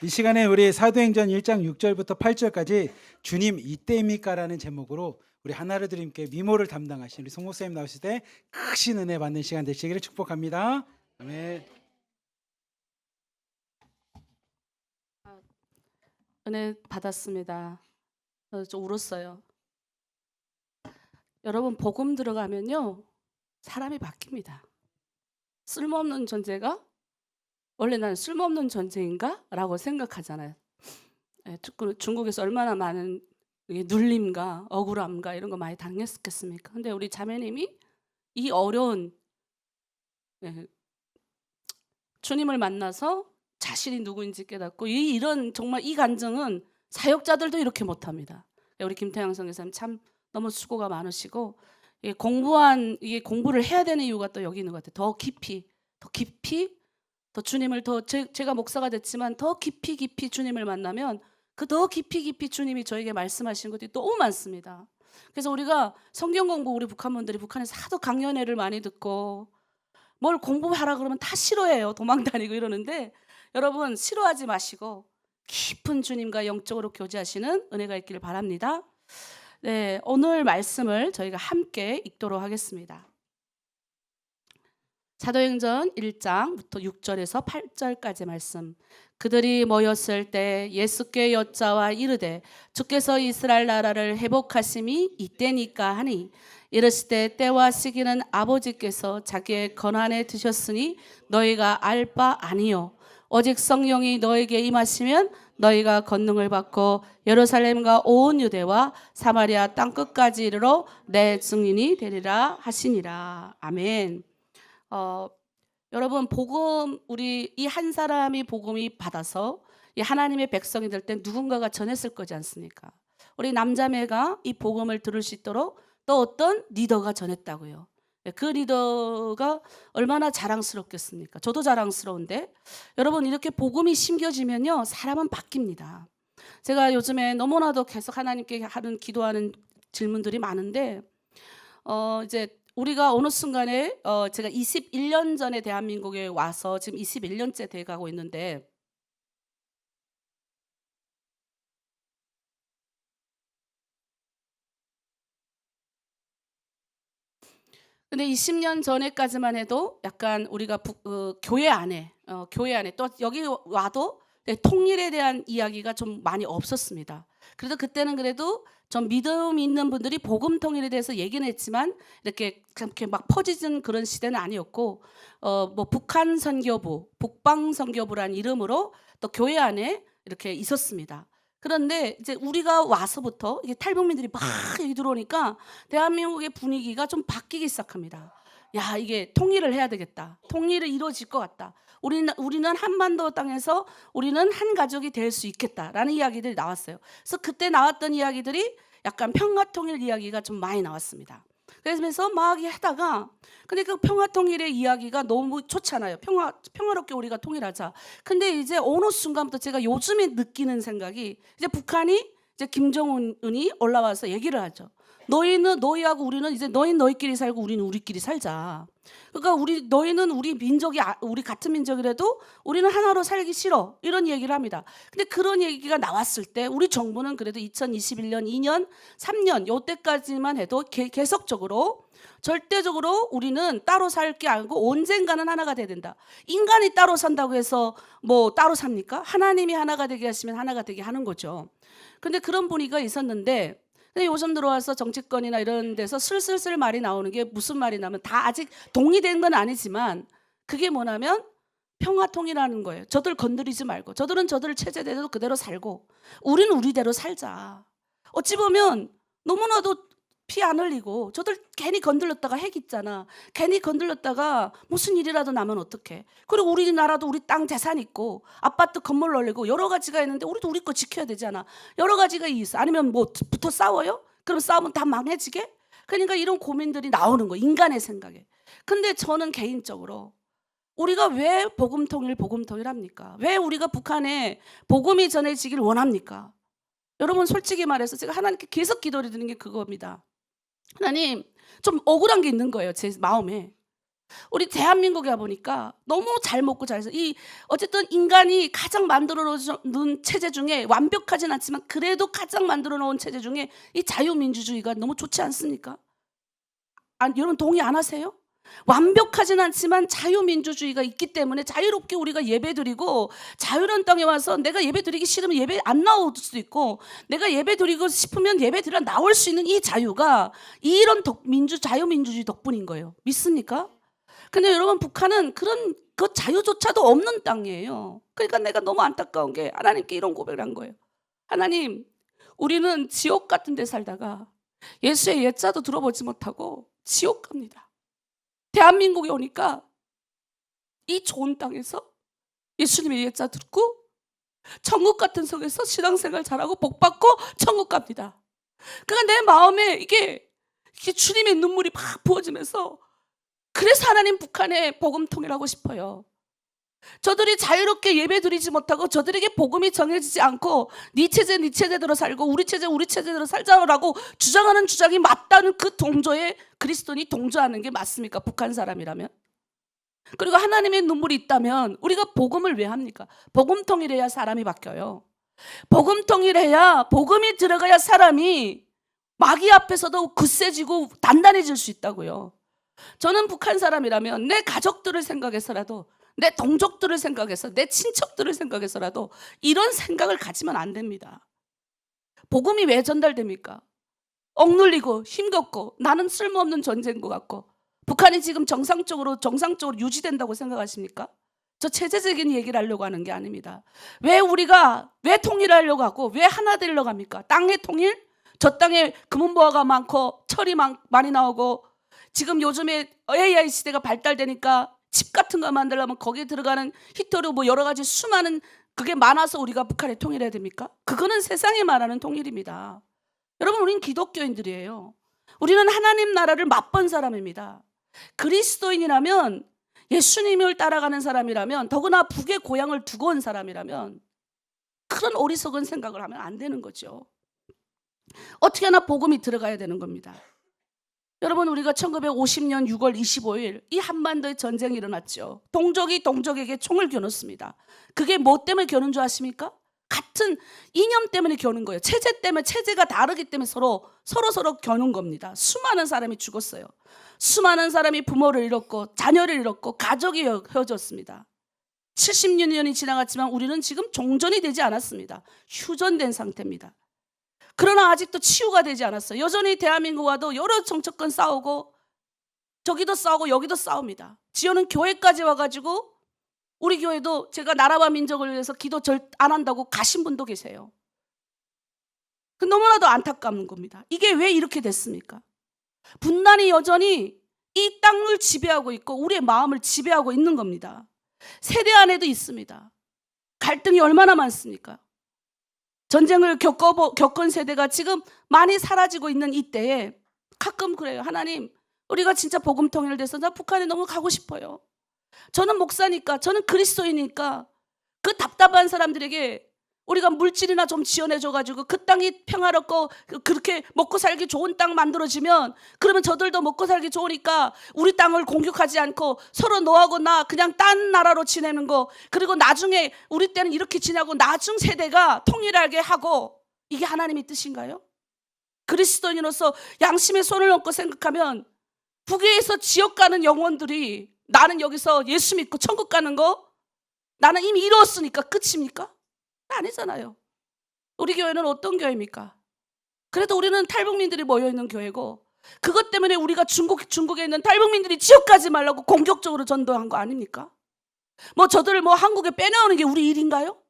이 시간에 우리 사도행전 1장 6절부터 8절까지 주님 이때입니까라는 제목으로 우리 하나로 드림께 미모를 담당하신 우리 송 목사님 나오실 때 크신 은혜 받는 시간 되시기를 축복합니다. 아멘. 은혜 받았습니다. 좀 울었어요. 여러분 복음 들어가면요 사람이 바뀝니다. 쓸모없는 존재가 원래 나는 쓸모없는 존재인가? 라고 생각하잖아요. 중국에서 얼마나 많은 눌림과 억울함과 이런 거 많이 당했겠습니까? 근데 우리 자매님이 이 어려운 주님을 만나서 자신이 누구인지 깨닫고 이런 정말 이 간증은 사역자들도 이렇게 못합니다. 우리 김태양 선교사님 참 너무 수고가 많으시고 이게 공부를 해야 되는 이유가 또 여기 있는 것 같아요. 더 깊이 더 주님을 제가 목사가 됐지만 더 깊이 주님을 만나면 그 더 깊이 주님이 저에게 말씀하시는 것들이 너무 많습니다. 그래서 우리가 성경 공부 우리 북한분들이 북한에서 하도 강연회를 많이 듣고 뭘 공부하라 그러면 다 싫어해요. 도망다니고 이러는데 여러분 싫어하지 마시고 깊은 주님과 영적으로 교제하시는 은혜가 있기를 바랍니다. 네, 오늘 말씀을 저희가 함께 읽도록 하겠습니다. 사도행전 1장부터 6절에서 8절까지 말씀. 그들이 모였을 때 예수께 여짜와 이르되 주께서 이스라엘 나라를 회복하심이 이때니까 하니 이르시되 때와 시기는 아버지께서 자기의 권한에 두셨으니 너희가 알 바 아니요 오직 성령이 너에게 임하시면 너희가 권능을 받고 예루살렘과 온 유대와 사마리아 땅 끝까지 이르러 내 증인이 되리라 하시니라. 아멘. 여러분 복음 우리 이 한 사람이 복음이 받아서 이 하나님의 백성이 될 때 누군가가 전했을 거지 않습니까? 우리 남자매가 이 복음을 들을 수 있도록 또 어떤 리더가 전했다고요. 그 리더가 얼마나 자랑스럽겠습니까? 저도 자랑스러운데 여러분 이렇게 복음이 심겨지면요 사람은 바뀝니다. 제가 요즘에 너무나도 계속 하나님께 기도하는 질문들이 많은데 이제 우리가 어느 순간에 제가 21년 전에 대한민국에 와서 지금 21년째 돼가고 있는데 근데 20년 전에까지만 해도 약간 우리가 교회 안에 또 여기 와도 통일에 대한 이야기가 좀 많이 없었습니다. 그래도 그때는 그래도 좀 믿음 있는 분들이 복음 통일에 대해서 얘기는 했지만 이렇게 막 퍼지는 그런 시대는 아니었고 뭐 북한 선교부, 북방 선교부라는 이름으로 또 교회 안에 이렇게 있었습니다. 그런데 이제 우리가 와서부터 이게 탈북민들이 막 여기 들어오니까 대한민국의 분위기가 좀 바뀌기 시작합니다. 야, 이게 통일을 해야 되겠다. 통일이 이루어질 것 같다. 우리는 한반도 땅에서 우리는 한 가족이 될 수 있겠다라는 이야기들이 나왔어요. 그래서 그때 나왔던 이야기들이 약간 평화통일 이야기가 좀 많이 나왔습니다. 그래서 막 하다가 근데 그 평화통일의 이야기가 너무 좋잖아요. 평화롭게 우리가 통일하자. 근데 이제 어느 순간부터 제가 요즘에 느끼는 생각이 이제 북한이 이제 김정은이 올라와서 얘기를 하죠. 너희는 너희하고 우리는 이제 너희는 너희끼리 살고 우리는 우리끼리 살자. 그러니까 너희는 우리 민족이 우리 같은 민족이라도 우리는 하나로 살기 싫어. 이런 얘기를 합니다. 근데 그런 얘기가 나왔을 때 우리 정부는 그래도 2021년, 2년, 3년 요때까지만 해도 계속적으로 절대적으로 우리는 따로 살 게 아니고 언젠가는 하나가 돼야 된다. 인간이 따로 산다고 해서 뭐 따로 삽니까? 하나님이 하나가 되게 하시면 하나가 되게 하는 거죠. 근데 그런 분위기가 있었는데 근데 요즘 들어와서 정치권이나 이런 데서 슬슬슬 말이 나오는 게 무슨 말이 나면 다 아직 동의된 건 아니지만 그게 뭐냐면 평화통일하는 거예요. 저들 건드리지 말고 저들은 저들 체제대로 그대로 살고 우리는 우리대로 살자. 어찌 보면 너무나도 피 안 흘리고 저들 괜히 건들렸다가 핵 있잖아. 괜히 건들렸다가 무슨 일이라도 나면 어떡해. 그리고 우리나라도 우리 땅 재산 있고 아파트 건물 올리고 여러 가지가 있는데 우리도 우리 거 지켜야 되잖아. 여러 가지가 있어. 아니면 뭐 붙어 싸워요? 그럼 싸우면 다 망해지게? 그러니까 이런 고민들이 나오는 거 인간의 생각에. 근데 저는 개인적으로 우리가 왜 복음 통일 합니까? 왜 우리가 북한에 복음이 전해지길 원합니까? 여러분 솔직히 말해서 제가 하나님께 계속 기도드리는 게 그겁니다. 하나님 좀 억울한 게 있는 거예요. 제 마음에. 우리 대한민국에 와보니까 너무 잘 먹고 잘 살고 어쨌든 인간이 가장 만들어 놓은 체제 중에 완벽하진 않지만 그래도 가장 만들어 놓은 체제 중에 이 자유민주주의가 너무 좋지 않습니까? 여러분 동의 안 하세요? 완벽하진 않지만 자유민주주의가 있기 때문에 자유롭게 우리가 예배드리고 자유로운 땅에 와서 내가 예배드리기 싫으면 예배 안 나올 수도 있고 내가 예배드리고 싶으면 예배드려 나올 수 있는 이 자유가 이런 자유민주주의 덕분인 거예요. 믿습니까? 근데 여러분 북한은 그런 그 자유조차도 없는 땅이에요. 그러니까 내가 너무 안타까운 게 하나님께 이런 고백을 한 거예요. 하나님 우리는 지옥 같은 데 살다가 예수의 예자도 들어보지 못하고 지옥 갑니다. 대한민국에 오니까 이 좋은 땅에서 예수님의 예자 듣고 천국 같은 속에서 신앙생활 잘하고 복받고 천국 갑니다. 그러니까 내 마음에 이게 주님의 눈물이 막 부어지면서 그래서 하나님 북한에 복음 통일하고 싶어요. 저들이 자유롭게 예배드리지 못하고 저들에게 복음이 정해지지 않고 네 체제대로 살고 우리 체제대로 살자라고 주장하는 주장이 맞다는 그 동조에 그리스도인이 동조하는 게 맞습니까? 북한 사람이라면. 그리고 하나님의 눈물이 있다면 우리가 복음을 왜 합니까? 복음 통일해야 사람이 바뀌어요. 복음 통일해야 복음이 들어가야 사람이 마귀 앞에서도 굳세지고 단단해질 수 있다고요. 저는 북한 사람이라면 내 가족들을 생각해서라도 내 동족들을 생각해서 내 친척들을 생각해서라도 이런 생각을 가지면 안 됩니다. 복음이 왜 전달됩니까? 억눌리고 힘겹고 나는 쓸모없는 존재인 것 같고 북한이 지금 정상적으로 유지된다고 생각하십니까? 저 체제적인 얘기를 하려고 하는 게 아닙니다. 왜 통일하려고 하고 왜 하나 되려고 합니까? 땅의 통일? 저 땅에 금은보화가 많고 철이 많이 나오고 지금 요즘에 AI 시대가 발달되니까 칩 같은 거 만들려면 거기에 들어가는 히터로 뭐 여러 가지 수많은 그게 많아서 우리가 북한에 통일해야 됩니까? 그거는 세상에 말하는 통일입니다. 여러분 우리는 기독교인들이에요. 우리는 하나님 나라를 맛본 사람입니다. 그리스도인이라면 예수님을 따라가는 사람이라면 더구나 북의 고향을 두고 온 사람이라면 그런 어리석은 생각을 하면 안 되는 거죠. 어떻게 하나 복음이 들어가야 되는 겁니다. 여러분 우리가 1950년 6월 25일 이 한반도에 전쟁이 일어났죠. 동족이 동족에게 총을 겨눴습니다. 그게 뭐 때문에 겨눈 줄 아십니까? 같은 이념 때문에 겨눈 거예요. 체제 때문에 체제가 다르기 때문에 서로 겨눈 겁니다. 수많은 사람이 죽었어요. 수많은 사람이 부모를 잃었고 자녀를 잃었고 가족이 헤어졌습니다. 70년이 지나갔지만 우리는 지금 종전이 되지 않았습니다. 휴전된 상태입니다. 그러나 아직도 치유가 되지 않았어요. 여전히 대한민국 와도 여러 정치권 싸우고 저기도 싸우고 여기도 싸웁니다. 지어는 교회까지 와가지고 우리 교회도 제가 나라와 민족을 위해서 기도 안 한다고 가신 분도 계세요. 너무나도 안타까운 겁니다. 이게 왜 이렇게 됐습니까? 분단이 여전히 이 땅을 지배하고 있고 우리의 마음을 지배하고 있는 겁니다. 세대 안에도 있습니다. 갈등이 얼마나 많습니까? 전쟁을 겪은 세대가 지금 많이 사라지고 있는 이때에 가끔 그래요. 하나님 우리가 진짜 복음 통일돼서 나 북한에 너무 가고 싶어요. 저는 목사니까 저는 그리스도이니까 그 답답한 사람들에게 우리가 물질이나 좀 지원해줘가지고 그 땅이 평화롭고 그렇게 먹고 살기 좋은 땅 만들어지면 그러면 저들도 먹고 살기 좋으니까 우리 땅을 공격하지 않고 서로 너하고 나 그냥 딴 나라로 지내는 거, 그리고 나중에 우리 때는 이렇게 지나고 나중 세대가 통일하게 하고, 이게 하나님의 뜻인가요? 그리스도인으로서 양심의 손을 얹고 생각하면 북에서 지옥 가는 영혼들이 나는 여기서 예수 믿고 천국 가는 거 나는 이미 이루었으니까 끝입니까? 아니잖아요. 우리 교회는 어떤 교회입니까? 그래도 우리는 탈북민들이 모여있는 교회고, 그것 때문에 우리가 중국에 있는 탈북민들이 지옥 가지 말라고 공격적으로 전도한 거 아닙니까? 뭐 저들을 뭐 한국에 빼내오는 게 우리 일인가요?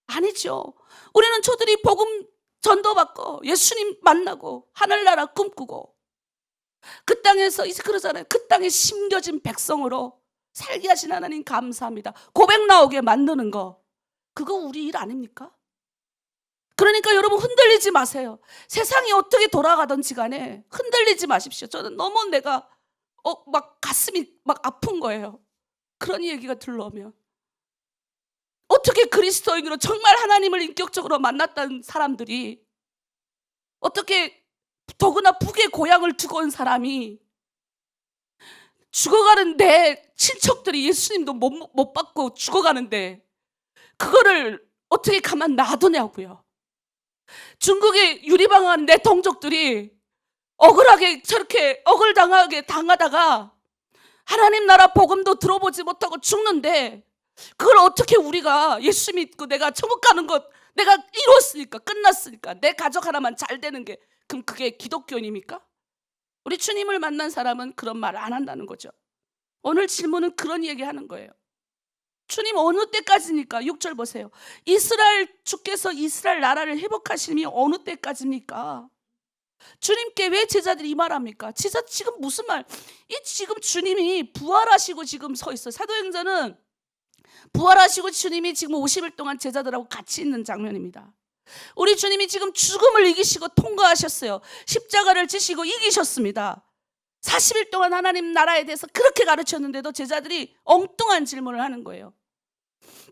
아니죠. 우리는 저들이 복음 전도받고 예수님 만나고 하늘나라 꿈꾸고 그 땅에서 이제 그러잖아요. 그 땅에 심겨진 백성으로 살게 하신 하나님 감사합니다. 고백 나오게 만드는 거, 그거 우리 일 아닙니까? 그러니까 여러분 흔들리지 마세요. 세상이 어떻게 돌아가든지 간에 흔들리지 마십시오. 저는 너무 내가 막 가슴이 막 아픈 거예요. 그런 얘기가 들러오면 어떻게 그리스도인으로 정말 하나님을 인격적으로 만났던 사람들이, 어떻게 더구나 북의 고향을 두고 온 사람이 죽어가는 내 친척들이 예수님도 못 받고 죽어가는데 그거를 어떻게 가만 놔두냐고요. 중국에 유리방한 내 동족들이 억울하게 저렇게 당하다가 하나님 나라 복음도 들어보지 못하고 죽는데, 그걸 어떻게 우리가 예수 믿고 내가 천국 가는 것 내가 이뤘으니까 끝났으니까 내 가족 하나만 잘 되는 게, 그럼 그게 기독교인입니까? 우리 주님을 만난 사람은 그런 말 안 한다는 거죠. 오늘 질문은 그런 얘기 하는 거예요. 주님 어느 때까지입니까? 6절 보세요. 주께서 이스라엘 나라를 회복하심이 어느 때까지입니까? 주님께 왜 제자들이 이 말합니까? 지금 무슨 말? 지금 주님이 부활하시고 지금 서 있어요. 사도행전은 부활하시고 주님이 지금 50일 동안 제자들하고 같이 있는 장면입니다. 우리 주님이 지금 죽음을 이기시고 통과하셨어요. 십자가를 지시고 이기셨습니다. 40일 동안 하나님 나라에 대해서 그렇게 가르쳤는데도 제자들이 엉뚱한 질문을 하는 거예요.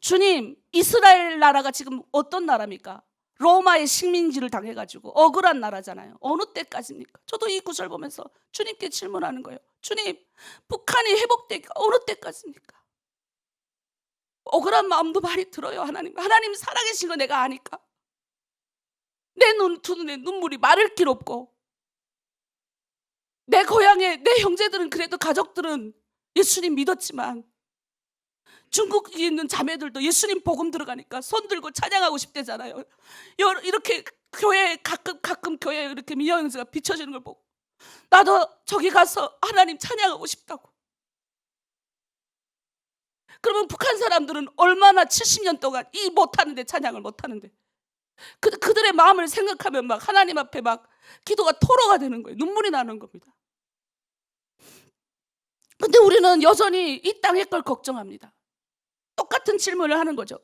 주님, 이스라엘 나라가 지금 어떤 나라입니까? 로마의 식민지를 당해가지고 억울한 나라잖아요. 어느 때까지입니까? 저도 이 구절 보면서 주님께 질문하는 거예요. 주님, 북한이 회복되기가 어느 때까지입니까? 억울한 마음도 많이 들어요. 하나님 살아계신 거 내가 아니까 두 눈에 눈물이 마를 길 없고, 내 고향에 내 형제들은 그래도 가족들은 예수님 믿었지만 중국에 있는 자매들도 예수님 복음 들어가니까 손 들고 찬양하고 싶대잖아요. 이렇게 교회 가끔 교회에 이렇게 민영영수가 비춰지는 걸 보고 나도 저기 가서 하나님 찬양하고 싶다고. 그러면 북한 사람들은 얼마나 70년 동안 못하는데, 찬양을 못하는데 그들의 마음을 생각하면 막 하나님 앞에 막 기도가 토로가 되는 거예요. 눈물이 나는 겁니다. 근데 우리는 여전히 이 땅의 걸 걱정합니다. 똑같은 질문을 하는 거죠.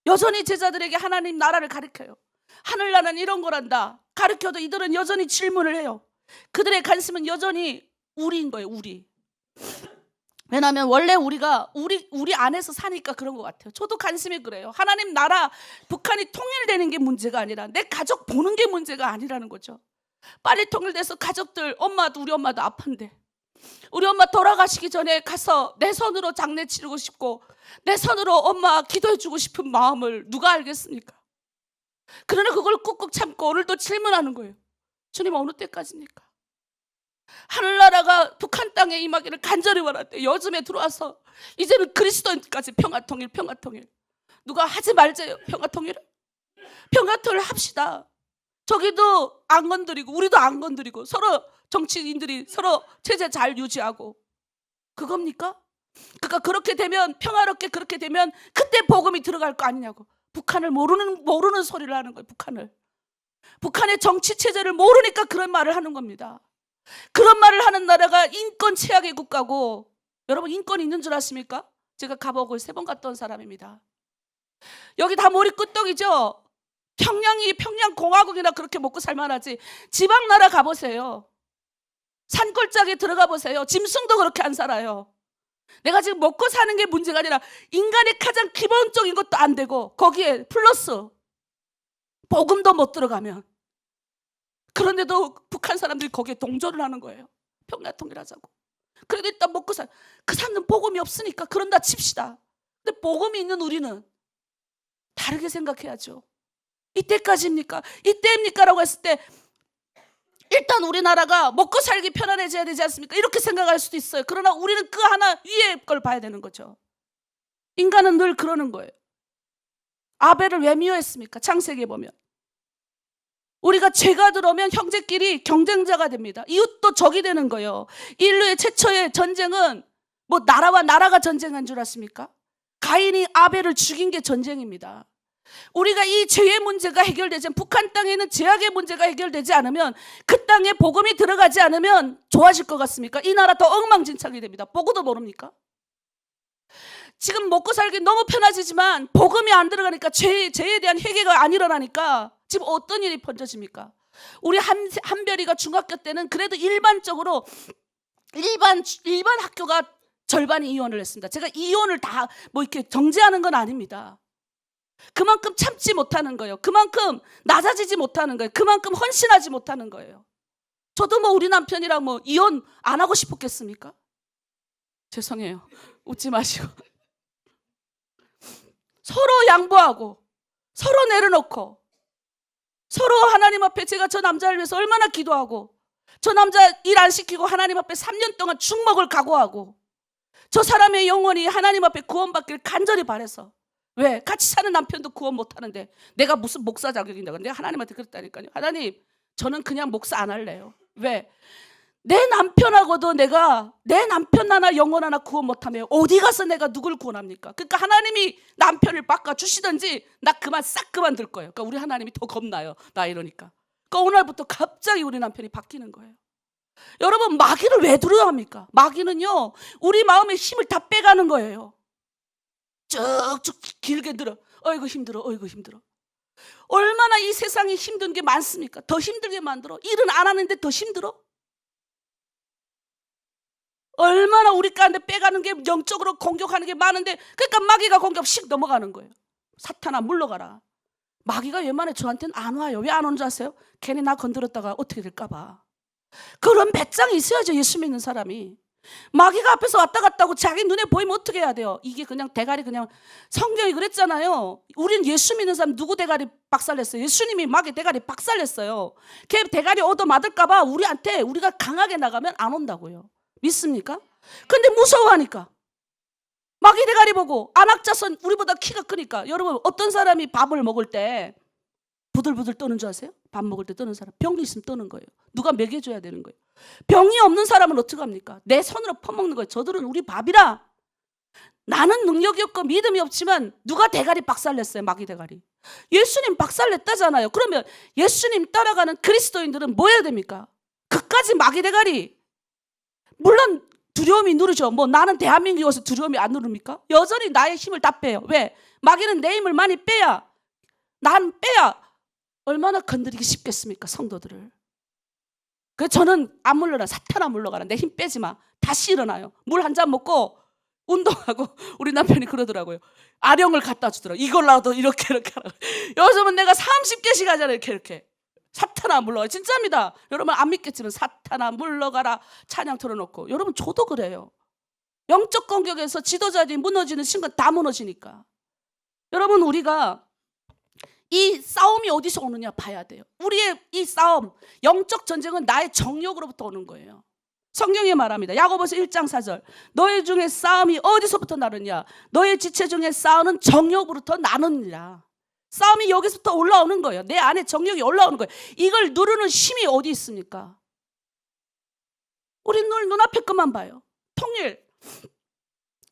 여전히 제자들에게 하나님 나라를 가르쳐요. 하늘나라는 이런 거란다 가르쳐도 이들은 여전히 질문을 해요. 그들의 관심은 여전히 우리인 거예요. 우리. 왜냐하면 원래 우리가 우리 안에서 사니까 그런 것 같아요. 저도 관심이 그래요. 하나님 나라 북한이 통일되는 게 문제가 아니라 내 가족 보는 게 문제가 아니라는 거죠. 빨리 통일돼서 가족들, 우리 엄마도 아픈데 우리 엄마 돌아가시기 전에 가서 내 손으로 장례 치르고 싶고 내 손으로 엄마 기도해주고 싶은 마음을 누가 알겠습니까? 그러나 그걸 꾹꾹 참고 오늘도 질문하는 거예요. 주님 어느 때까지입니까? 하늘나라가 북한 땅에 임하기를 간절히 원할 때 요즘에 들어와서 이제는 그리스도인까지 평화통일. 누가 하지 말자요. 평화통일을 합시다. 저기도 안 건드리고 우리도 안 건드리고 서로 정치인들이 서로 체제 잘 유지하고 그겁니까? 그러니까 그렇게 되면 평화롭게 그렇게 되면 그때 복음이 들어갈 거 아니냐고. 북한을 모르는 소리를 하는 거예요. 북한의 정치 체제를 모르니까 그런 말을 하는 겁니다. 그런 말을 하는 나라가 인권 최악의 국가고, 여러분 인권이 있는 줄 아십니까? 제가 가보고 3번 갔다 온 사람입니다. 여기 다 머리끄떡이죠. 평양공화국이나 그렇게 먹고 살만하지. 지방 나라 가보세요. 산골짜기에 들어가 보세요. 짐승도 그렇게 안 살아요. 내가 지금 먹고 사는 게 문제가 아니라 인간의 가장 기본적인 것도 안 되고 거기에 플러스 복음도 못 들어가면. 그런데도 북한 사람들이 거기에 동조를 하는 거예요. 평양 통일하자고. 그래도 일단 먹고 살. 그 사람들은 복음이 없으니까 그런다 칩시다. 근데 복음이 있는 우리는 다르게 생각해야죠. 이때까지입니까? 이때입니까? 라고 했을 때 일단 우리나라가 먹고 살기 편안해져야 되지 않습니까? 이렇게 생각할 수도 있어요. 그러나 우리는 그 하나 위에 걸 봐야 되는 거죠. 인간은 늘 그러는 거예요. 아벨을 왜 미워했습니까? 창세기에 보면 우리가 죄가 들어오면 형제끼리 경쟁자가 됩니다. 이웃도 적이 되는 거예요. 인류의 최초의 전쟁은 뭐 나라와 나라가 전쟁한 줄 아십니까? 가인이 아벨을 죽인 게 전쟁입니다. 우리가 이 죄의 문제가 해결되지 않으면, 북한 땅에 있는 죄악의 문제가 해결되지 않으면, 그 땅에 복음이 들어가지 않으면 좋아질 것 같습니까? 이 나라 더 엉망진창이 됩니다. 보고도 모릅니까? 지금 먹고 살기 너무 편해지지만 복음이 안 들어가니까 죄에 대한 회개가 안 일어나니까 지금 어떤 일이 번져집니까? 우리 한별이가 중학교 때는 그래도 일반적으로 일반 학교가 절반이 이혼을 했습니다. 제가 이혼을 다 뭐 이렇게 정죄하는 건 아닙니다. 그만큼 참지 못하는 거예요. 그만큼 낮아지지 못하는 거예요. 그만큼 헌신하지 못하는 거예요. 저도 뭐 우리 남편이랑 뭐 이혼 안 하고 싶었겠습니까? 죄송해요. 웃지 마시고. 서로 양보하고 서로 내려놓고 서로 하나님 앞에, 제가 저 남자를 위해서 얼마나 기도하고, 저 남자 일 안 시키고 하나님 앞에 3년 동안 죽먹을 각오하고, 저 사람의 영혼이 하나님 앞에 구원받기를 간절히 바라서. 왜? 같이 사는 남편도 구원 못하는데 내가 무슨 목사 자격인가? 내가 하나님한테 그랬다니까요. 하나님, 저는 그냥 목사 안 할래요. 왜? 내 남편하고도 내가 내 남편 하나 영혼 하나 구원 못하면 어디 가서 내가 누굴 구원합니까? 그러니까 하나님이 남편을 바꿔주시든지 나 싹 그만둘 거예요. 그러니까 우리 하나님이 더 겁나요. 나 이러니까. 그러니까 오늘부터 갑자기 우리 남편이 바뀌는 거예요. 여러분, 마귀를 왜 두려워합니까? 마귀는요, 우리 마음의 힘을 다 빼가는 거예요. 쭉쭉 길게 들어. 어이구 힘들어, 어이구 힘들어. 얼마나 이 세상에 힘든 게 많습니까? 더 힘들게 만들어. 일은 안 하는데 더 힘들어. 얼마나 우리 가운데 빼가는 게, 영적으로 공격하는 게 많은데, 그러니까 마귀가 공격 씩 넘어가는 거예요. 사탄아 물러가라. 마귀가 웬만해 저한테는 안 와요. 왜 안 오는 줄 아세요? 괜히 나 건드렸다가 어떻게 될까 봐. 그런 배짱이 있어야죠, 예수 믿는 사람이. 마귀가 앞에서 왔다 갔다 하고 자기 눈에 보이면 어떻게 해야 돼요? 이게 그냥 대가리, 그냥 성경이 그랬잖아요. 우린 예수 믿는 사람 누구 대가리 박살냈어요? 예수님이 마귀 대가리 박살냈어요. 걔 대가리 얻어맞을까 봐 우리가 강하게 나가면 안 온다고요. 믿습니까? 근데 무서워하니까 마귀 대가리 보고, 안악자선 우리보다 키가 크니까. 여러분, 어떤 사람이 밥을 먹을 때 부들부들 떠는 줄 아세요? 밥 먹을 때 떠는 사람, 병이 있으면 떠는 거예요. 누가 먹여줘야 되는 거예요. 병이 없는 사람은 어떻게 합니까? 내 손으로 퍼먹는 거예요. 저들은 우리 밥이라. 나는 능력이 없고 믿음이 없지만 누가 대가리 박살냈어요? 마귀 대가리. 예수님 박살냈다잖아요. 그러면 예수님 따라가는 그리스도인들은 뭐 해야 됩니까? 그까지 마귀 대가리. 물론 두려움이 누르죠. 뭐 나는 대한민국에 와서 두려움이 안 누릅니까? 여전히 나의 힘을 다 빼요. 왜? 마귀는 내 힘을 많이 빼야, 난 빼야 얼마나 건드리기 쉽겠습니까, 성도들을. 그래서 저는 안 물러나. 사탄아 물러가라. 내 힘 빼지 마. 다시 일어나요. 물 한 잔 먹고 운동하고. 우리 남편이 그러더라고요. 아령을 갖다 주더라고요. 이걸라도 이렇게 하라고. 요즘은 내가 30개씩 하잖아요. 이렇게. 사탄아 물러가라. 진짜입니다. 여러분 안 믿겠지만 사탄아 물러가라 찬양 틀어놓고. 여러분 저도 그래요. 영적 공격에서 지도자들이 무너지는 순간 다 무너지니까. 여러분, 우리가 이 싸움이 어디서 오느냐 봐야 돼요. 우리의 이 싸움, 영적 전쟁은 나의 정욕으로부터 오는 거예요. 성경이 말합니다. 야고보서 1장 4절. 너희 중에 싸움이 어디서부터 나느냐? 너희 지체 중에 싸우는 정욕으로부터 나느니라. 싸움이 여기서부터 올라오는 거예요. 내 안에 정욕이 올라오는 거예요. 이걸 누르는 힘이 어디 있습니까? 우리 눈앞에 것만 봐요. 통일.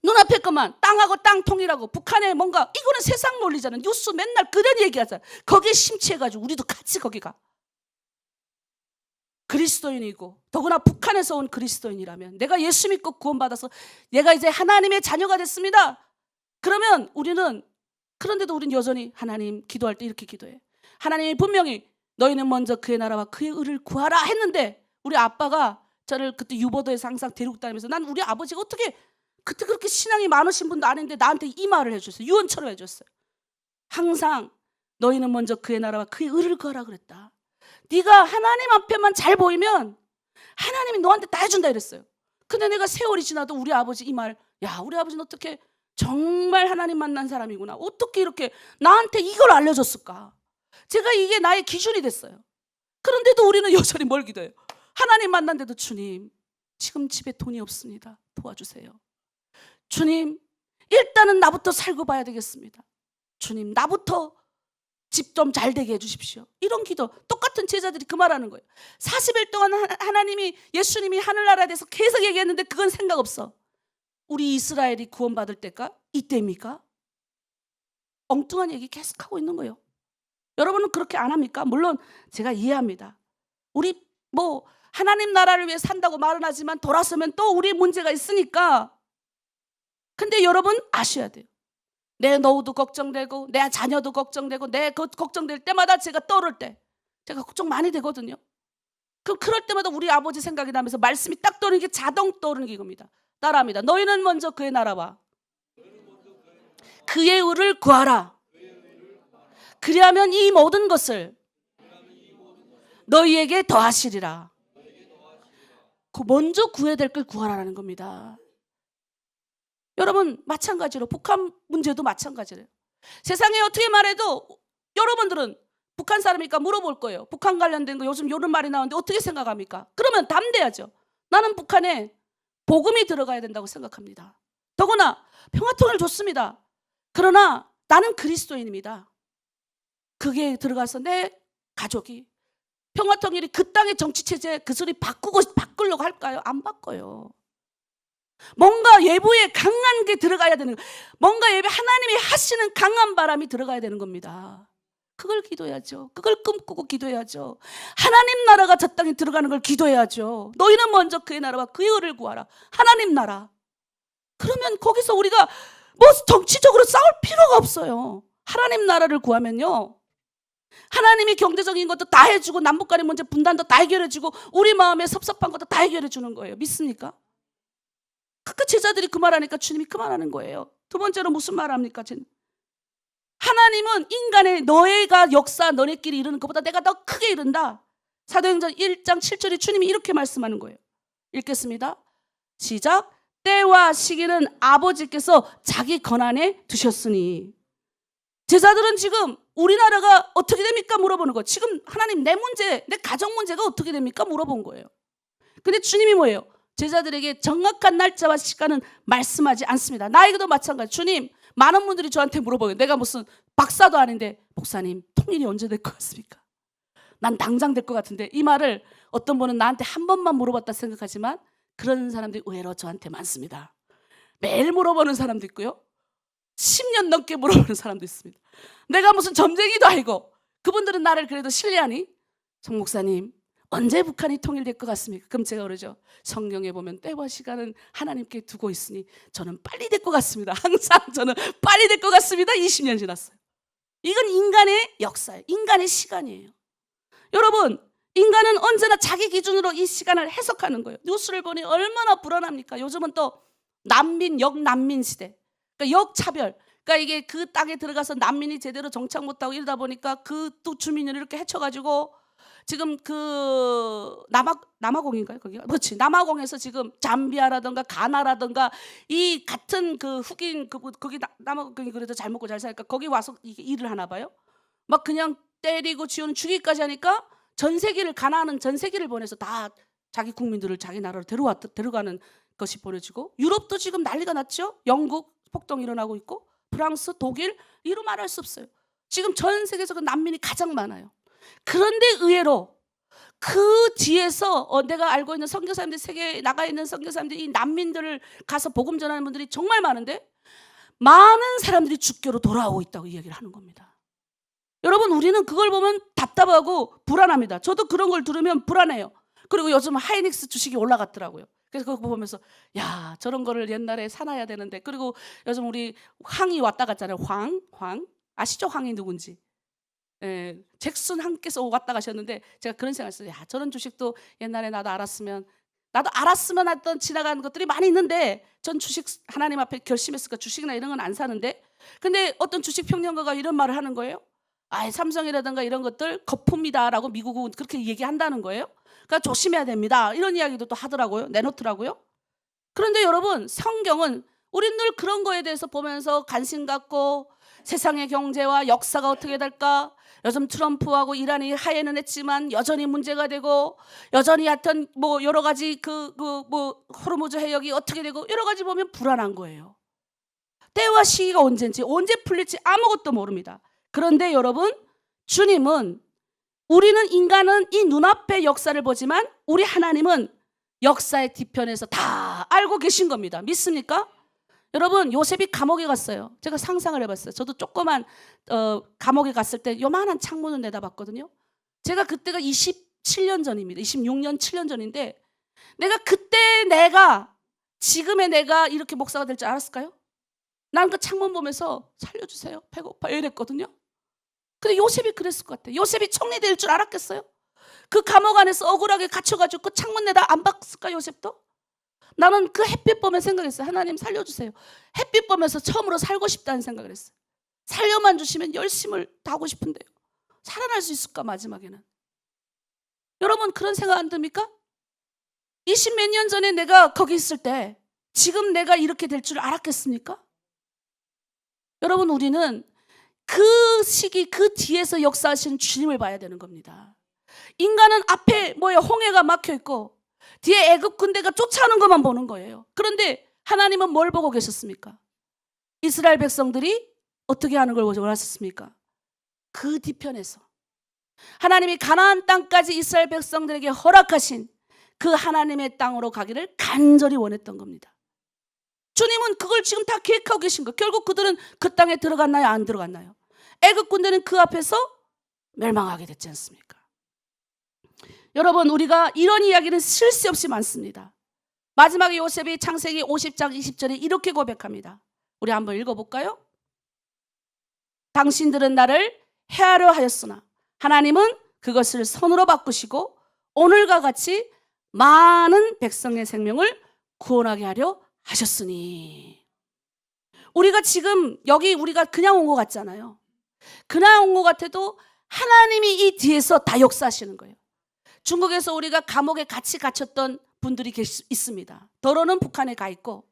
눈앞에 것만. 땅하고 땅 통일하고 북한에 뭔가, 이거는 세상 논리잖아요. 뉴스 맨날 그런 얘기하잖아요. 거기에 심취해가지고 우리도 같이 거기 가. 그리스도인이고 더구나 북한에서 온 그리스도인이라면, 내가 예수 믿고 구원받아서 내가 이제 하나님의 자녀가 됐습니다. 그러면 그런데도 우리는 여전히 하나님 기도할 때 이렇게 기도해. 하나님이 분명히 너희는 먼저 그의 나라와 그의 의를 구하라 했는데, 우리 아빠가 저를 그때 유보도에서 항상 데리고 다니면서, 난 우리 아버지가 어떻게 그때 그렇게 신앙이 많으신 분도 아닌데 나한테 이 말을 해줬어요. 유언처럼 해줬어요. 항상 너희는 먼저 그의 나라와 그의 의를 구하라 그랬다. 네가 하나님 앞에만 잘 보이면 하나님이 너한테 다 해준다 이랬어요. 근데 내가 세월이 지나도 우리 아버지 이 말, 야, 우리 아버지는 어떻게 정말 하나님 만난 사람이구나. 어떻게 이렇게 나한테 이걸 알려줬을까? 제가 이게 나의 기준이 됐어요. 그런데도 우리는 여전히 뭘 기도해요? 하나님 만난데도 주님, 지금 집에 돈이 없습니다. 도와주세요. 주님, 일단은 나부터 살고 봐야 되겠습니다. 주님, 나부터 집 좀 잘 되게 해주십시오. 이런 기도, 똑같은 제자들이 그 말하는 거예요. 40일 동안 하나님이, 예수님이 하늘나라에 대해서 계속 얘기했는데 그건 생각 없어. 우리 이스라엘이 구원받을 때가 이때입니까? 엉뚱한 얘기 계속하고 있는 거예요. 여러분은 그렇게 안 합니까? 물론 제가 이해합니다. 우리 뭐 하나님 나라를 위해 산다고 말은 하지만 돌아서면 또 우리 문제가 있으니까. 근데 여러분 아셔야 돼요. 내 노후도 걱정되고 내 자녀도 걱정되고 내 걱정될 때마다 제가 떠오를 때 제가 걱정 많이 되거든요. 그럴 때마다 우리 아버지 생각이 나면서 말씀이 딱 떠오르는 게 자동 떠오르는 게 이겁니다. 따라합니다. 너희는 먼저 그의 나라와 그의 의를 구하라. 그리하면 이 모든 것을 너희에게 더하시리라. 먼저 구해야 될 걸 구하라는 겁니다. 여러분 마찬가지로 북한 문제도 마찬가지래요. 세상에 어떻게 말해도 여러분들은 북한 사람이니까 물어볼 거예요. 북한 관련된 거 요즘 이런 말이 나오는데 어떻게 생각합니까? 그러면 답돼야죠. 나는 북한에 복음이 들어가야 된다고 생각합니다. 더구나 평화통일 좋습니다. 그러나 나는 그리스도인입니다. 그게 들어가서 내 가족이 평화통일이 그 땅의 정치체제 그 소리 바꾸려고 할까요? 안 바꿔요. 뭔가 외부에 강한 게 들어가야 되는 거예요. 뭔가 외부에 하나님이 하시는 강한 바람이 들어가야 되는 겁니다. 그걸 기도해야죠. 그걸 꿈꾸고 기도해야죠. 하나님 나라가 저 땅에 들어가는 걸 기도해야죠. 너희는 먼저 그의 나라와 그의 의를 구하라. 하나님 나라. 그러면 거기서 우리가 뭐 정치적으로 싸울 필요가 없어요. 하나님 나라를 구하면요, 하나님이 경제적인 것도 다 해주고 남북 간의 문제 분단도 다 해결해주고 우리 마음에 섭섭한 것도 다 해결해주는 거예요. 믿습니까? 그 제자들이 그 말하니까 주님이 그 말하는 거예요. 두 번째로 무슨 말합니까? 하나님은 인간의 너희가 역사 너네끼리 이루는 것보다 내가 더 크게 이룬다. 사도행전 1장 7절에 주님이 이렇게 말씀하는 거예요. 읽겠습니다. 시작. 때와 시기는 아버지께서 자기 권한에 두셨으니. 제자들은 지금 우리나라가 어떻게 됩니까? 물어보는 거예요. 지금 하나님 내 문제, 내 가정 문제가 어떻게 됩니까? 물어본 거예요. 근데 주님이 뭐예요? 제자들에게 정확한 날짜와 시간은 말씀하지 않습니다. 나에게도 마찬가지. 주님, 많은 분들이 저한테 물어봐요. 내가 무슨 박사도 아닌데 목사님 통일이 언제 될 것 같습니까? 난 당장 될 것 같은데. 이 말을 어떤 분은 나한테 한 번만 물어봤다 생각하지만 그런 사람들이 의외로 저한테 많습니다. 매일 물어보는 사람도 있고요, 10년 넘게 물어보는 사람도 있습니다. 내가 무슨 점쟁이도 아니고 그분들은 나를 그래도 신뢰하니, 정 목사님 언제 북한이 통일될 것 같습니까? 그럼 제가 그러죠. 성경에 보면 때와 시간은 하나님께 두고 있으니 저는 빨리 될 것 같습니다. 항상 저는 빨리 될 것 같습니다. 20년 지났어요. 이건 인간의 역사예요. 인간의 시간이에요. 여러분, 인간은 언제나 자기 기준으로 이 시간을 해석하는 거예요. 뉴스를 보니 얼마나 불안합니까? 요즘은 또 난민, 역난민 시대. 그러니까 역차별. 그러니까 이게 그 땅에 들어가서 난민이 제대로 정착 못하고 이러다 보니까 그 또 주민을 이렇게 해쳐가지고 지금 그 남아공인가요? 거기가? 그렇지. 남아공에서 지금 잠비아라든가 가나라든가 이 같은 그 흑인 거기 남아공이 그래도 잘 먹고 잘 사니까 거기 와서 이게 일을 하나 봐요. 막 그냥 때리고 지우는 죽이기까지 하니까 전 세계를 가나하는 전 세계를 보내서 다 자기 국민들을 자기 나라로 데려가는 것이 벌어지고, 유럽도 지금 난리가 났죠. 영국 폭동 일어나고 있고 프랑스, 독일, 이루 말할 수 없어요. 지금 전 세계에서 그 난민이 가장 많아요. 그런데 의외로 그 뒤에서 내가 알고 있는 선교사님들, 세계에 나가 있는 선교사님들이 이 난민들을 가서 복음 전하는 분들이 정말 많은데 많은 사람들이 주교로 돌아오고 있다고 이야기를 하는 겁니다. 여러분, 우리는 그걸 보면 답답하고 불안합니다. 저도 그런 걸 들으면 불안해요. 그리고 요즘 하이닉스 주식이 올라갔더라고요. 그래서 그거 보면서 야, 저런 거를 옛날에 사놔야 되는데. 그리고 요즘 우리 황이 왔다 갔잖아요. 황 아시죠? 황이 누군지. 예, 잭슨 함께서 왔다 가셨는데 제가 그런 생각을 했어요. 야, 저런 주식도 옛날에 나도 알았으면 했던 지나가는 것들이 많이 있는데, 전 주식 하나님 앞에 결심했으니까 주식이나 이런 건 안 사는데. 근데 어떤 주식 평론가가 이런 말을 하는 거예요. 아, 삼성이라든가 이런 것들 거품이다라고 미국은 그렇게 얘기한다는 거예요. 그러니까 조심해야 됩니다. 이런 이야기도 또 하더라고요. 내놓더라고요. 그런데 여러분, 성경은 우린 늘 그런 거에 대해서 보면서 관심 갖고 세상의 경제와 역사가 어떻게 될까? 요즘 트럼프하고 이란이 하해는 했지만 여전히 문제가 되고, 여전히 하여튼 뭐 여러 가지 뭐 호르무즈 해역이 어떻게 되고 여러 가지 보면 불안한 거예요. 때와 시기가 언제인지, 언제 풀릴지 아무것도 모릅니다. 그런데 여러분, 주님은, 우리는 인간은 이 눈앞의 역사를 보지만 우리 하나님은 역사의 뒤편에서 다 알고 계신 겁니다. 믿습니까? 여러분, 요셉이 감옥에 갔어요. 제가 상상을 해봤어요. 저도 조그만 감옥에 갔을 때 요만한 창문을 내다봤거든요. 제가 그때가 27년 전입니다. 26년, 7년 전인데, 내가 지금의 내가 이렇게 목사가 될 줄 알았을까요? 난 그 창문 보면서 살려주세요, 배고파, 이랬거든요. 근데 요셉이 그랬을 것 같아요. 요셉이 총리 될 줄 알았겠어요? 그 감옥 안에서 억울하게 갇혀가지고 그 창문 내다 안 봤을까, 요셉도? 나는 그 햇빛 보면 생각했어요. 하나님 살려주세요. 햇빛 보면서 처음으로 살고 싶다는 생각을 했어요. 살려만 주시면 열심을 다하고 싶은데요. 살아날 수 있을까, 마지막에는? 여러분, 그런 생각 안 듭니까? 20몇 년 전에 내가 거기 있을 때 지금 내가 이렇게 될 줄 알았겠습니까? 여러분, 우리는 그 시기, 그 뒤에서 역사하시는 주님을 봐야 되는 겁니다. 인간은 앞에 홍해가 막혀 있고 뒤에 애굽 군대가 쫓아오는 것만 보는 거예요. 그런데 하나님은 뭘 보고 계셨습니까? 이스라엘 백성들이 어떻게 하는 걸 원하셨습니까? 그 뒤편에서 하나님이 가나안 땅까지 이스라엘 백성들에게 허락하신 그 하나님의 땅으로 가기를 간절히 원했던 겁니다. 주님은 그걸 지금 다 계획하고 계신 거예요. 결국 그들은 그 땅에 들어갔나요? 안 들어갔나요? 애굽 군대는 그 앞에서 멸망하게 됐지 않습니까? 여러분, 우리가 이런 이야기는 쉴 새 없이 많습니다. 마지막에 요셉이 창세기 50장 20절에 이렇게 고백합니다. 우리 한번 읽어볼까요? 당신들은 나를 해하려 하였으나 하나님은 그것을 선으로 바꾸시고 오늘과 같이 많은 백성의 생명을 구원하게 하려 하셨으니. 우리가 지금 여기 우리가 그냥 온 것 같잖아요. 그냥 온 것 같아도 하나님이 이 뒤에서 다 역사하시는 거예요. 중국에서 우리가 감옥에 같이 갇혔던 분들이 있습니다. 더러는 북한에 가 있고,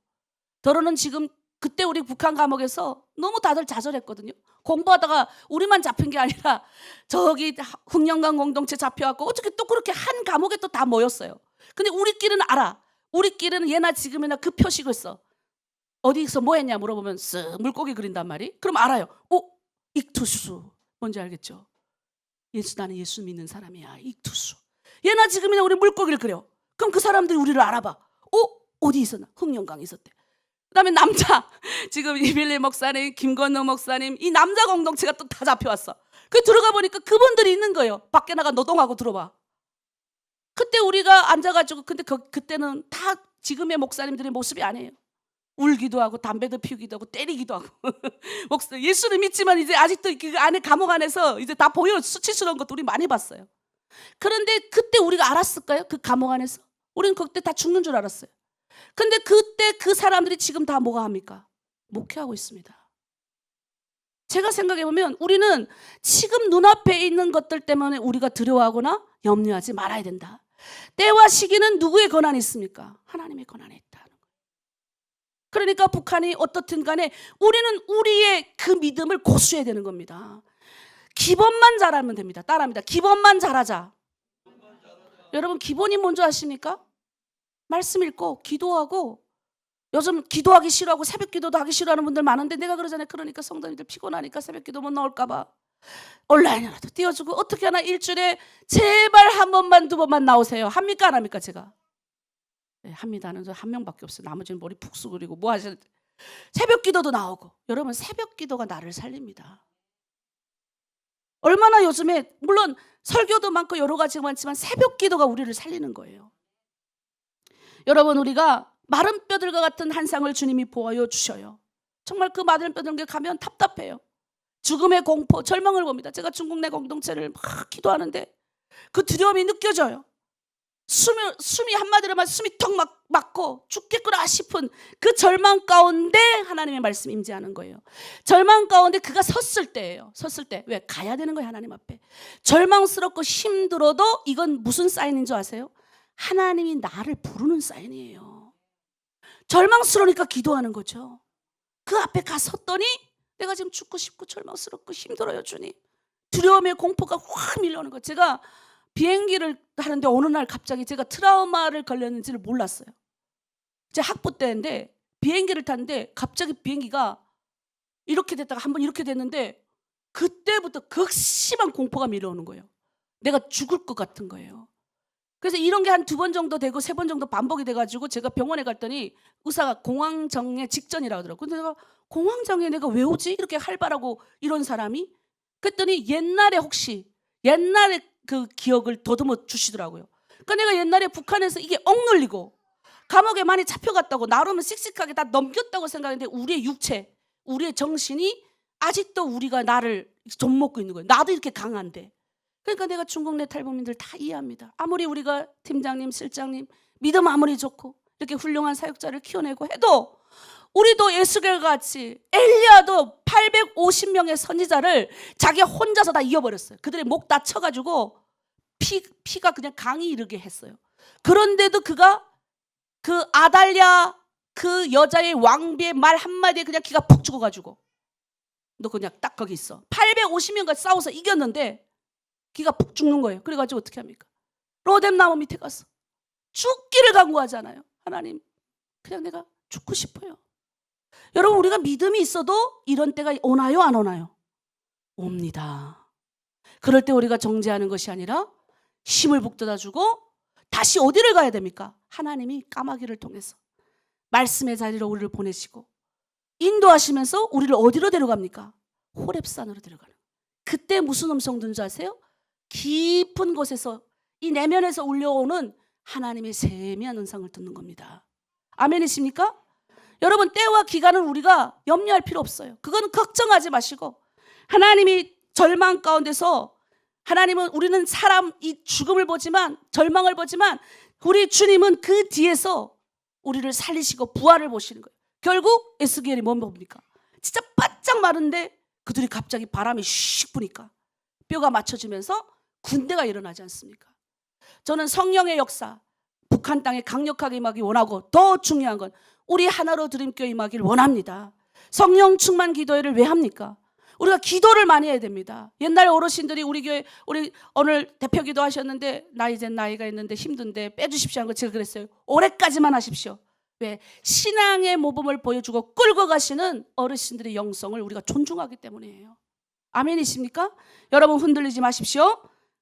더러는 지금, 그때 우리 북한 감옥에서 너무 다들 좌절했거든요. 공부하다가 우리만 잡힌 게 아니라 저기 흑령강 공동체 잡혀갖고 어떻게 또 그렇게 한 감옥에 또 다 모였어요. 근데 우리끼리는 알아. 우리끼리는 예나 지금이나 그 표식을 써. 어디서 뭐 했냐 물어보면 쓱 물고기 그린단 말이. 그럼 알아요. 익투수. 뭔지 알겠죠? 나는 예수 믿는 사람이야. 익투수. 예나 지금이나 우리 물고기를 그려. 그럼 그 사람들이 우리를 알아봐. 어디 있었나? 흑령강에 있었대. 그다음에 남자, 지금 이빌리 목사님, 김건호 목사님, 이 남자 공동체가 또 다 잡혀왔어. 그 들어가 보니까 그분들이 있는 거예요. 밖에 나가 노동하고 들어봐. 그때 우리가 앉아가지고, 근데 그때는 다 지금의 목사님들의 모습이 아니에요. 울기도 하고 담배도 피우기도 하고 때리기도 하고 목사 예수를 믿지만 이제 아직도 그 안에 감옥 안에서 이제 다 보여. 수치스러운 것도 우리 많이 봤어요. 그런데 그때 우리가 알았을까요? 그 감옥 안에서 우리는 그때 다 죽는 줄 알았어요. 근데 그때 그 사람들이 지금 다 뭐가 합니까? 목회하고 있습니다. 제가 생각해보면 우리는 지금 눈앞에 있는 것들 때문에 우리가 두려워하거나 염려하지 말아야 된다. 때와 시기는 누구의 권한이 있습니까? 하나님의 권한이 있다는 거예요. 그러니까 북한이 어떻든 간에 우리는 우리의 그 믿음을 고수해야 되는 겁니다. 기본만 잘하면 됩니다. 따라합니다. 기본만 잘하자. 여러분, 기본이 뭔지 아십니까? 말씀 읽고 기도하고. 요즘 기도하기 싫어하고 새벽 기도도 하기 싫어하는 분들 많은데 내가 그러잖아요. 그러니까 성도님들 피곤하니까 새벽 기도 못 나올까 봐 온라인이라도 띄워주고, 어떻게 하나 일주일에 제발 한 번만 두 번만 나오세요. 합니까 안 합니까? 제가 네, 합니다는 저 한 명밖에 없어요. 나머지는 머리 푹 숙이고 뭐 하시는. 새벽 기도도 나오고. 여러분, 새벽 기도가 나를 살립니다. 얼마나 요즘에 물론 설교도 많고 여러 가지가 많지만 새벽 기도가 우리를 살리는 거예요. 여러분, 우리가 마른 뼈들과 같은 한 쌍을 주님이 보여 주셔요. 정말 그 마른 뼈들과 가면 답답해요. 죽음의 공포, 절망을 봅니다. 제가 중국 내 공동체를 막 기도하는데 그 두려움이 느껴져요. 숨이 한마디로 말해 숨이 턱 막고 죽겠구나 싶은 그 절망 가운데 하나님의 말씀이 임재하는 거예요. 절망 가운데 그가 섰을 때예요. 섰을 때 왜? 가야 되는 거예요. 하나님 앞에. 절망스럽고 힘들어도 이건 무슨 사인인 줄 아세요? 하나님이 나를 부르는 사인이에요. 절망스러우니까 기도하는 거죠. 그 앞에 가 섰더니 내가 지금 죽고 싶고 절망스럽고 힘들어요, 주님. 두려움의 공포가 확 밀려오는 거예요. 제가 비행기를 하는데 어느 날 갑자기 제가 트라우마를 걸렸는지를 몰랐어요. 제 학부 때인데 비행기를 탔는데 갑자기 비행기가 이렇게 됐다가 한번 이렇게 됐는데 그때부터 극심한 공포가 밀려오는 거예요. 내가 죽을 것 같은 거예요. 그래서 이런 게 한 2번 정도 되고 3번 정도 반복이 돼가지고 제가 병원에 갔더니 의사가 공황장애 직전이라고 하더라고요. 근데 내가 공황장애 내가 왜 오지? 이렇게 활발하고 이런 사람이? 그랬더니 옛날에 그 기억을 더듬어 주시더라고요. 그러니까 내가 옛날에 북한에서 이게 억눌리고 감옥에 많이 잡혀갔다고 나름은 씩씩하게 다 넘겼다고 생각했는데 우리의 육체, 우리의 정신이 아직도 우리가 나를 좀먹고 있는 거예요. 나도 이렇게 강한데. 그러니까 내가 중국 내 탈북민들 다 이해합니다. 아무리 우리가 팀장님, 실장님 믿음 아무리 좋고 이렇게 훌륭한 사역자를 키워내고 해도 우리도 에스겔 같이 엘리야도 850명의 선지자를 자기 혼자서 다 이어버렸어요. 그들의 목 다쳐가지고 피가 그냥 강이 이르게 했어요. 그런데도 그가 그 아달랴 그 여자의 왕비의 말 한마디에 그냥 기가 푹 죽어가지고 너 그냥 딱 거기 있어. 850명과 싸워서 이겼는데 기가 푹 죽는 거예요. 그래가지고 어떻게 합니까? 로뎀 나무 밑에 가서 죽기를 강구하잖아요. 하나님 그냥 내가 죽고 싶어요. 여러분 우리가 믿음이 있어도 이런 때가 오나요 안 오나요? 옵니다. 그럴 때 우리가 정죄하는 것이 아니라 힘을 북돋아주고 다시 어디를 가야 됩니까? 하나님이 까마귀를 통해서 말씀의 자리로 우리를 보내시고 인도하시면서 우리를 어디로 데려갑니까? 호렙산으로 데려가는 거예요. 그때 무슨 음성 듣는 줄 아세요? 깊은 곳에서 이 내면에서 울려오는 하나님의 세미한 음성을 듣는 겁니다. 아멘이십니까? 여러분 때와 기간은 우리가 염려할 필요 없어요. 그거는 걱정하지 마시고 하나님이 절망 가운데서 하나님은 우리는 사람 이 죽음을 보지만 절망을 보지만 우리 주님은 그 뒤에서 우리를 살리시고 부활을 보시는 거예요. 결국 에스겔이 뭐 봅니까? 진짜 바짝 마른데 그들이 갑자기 바람이 슉 부니까 뼈가 맞춰지면서 군대가 일어나지 않습니까? 저는 성령의 역사 북한 땅에 강력하게 임하기 원하고 더 중요한 건 우리 하나로 드림교회 임하기를 원합니다. 성령 충만 기도회를 왜 합니까? 우리가 기도를 많이 해야 됩니다. 옛날 어르신들이 우리 교회 우리 오늘 대표 기도하셨는데 나 이제 나이가 있는데 힘든데 빼주십시오 하는 거 제가 그랬어요. 올해까지만 하십시오. 왜? 신앙의 모범을 보여주고 끌고 가시는 어르신들의 영성을 우리가 존중하기 때문이에요. 아멘이십니까? 여러분 흔들리지 마십시오.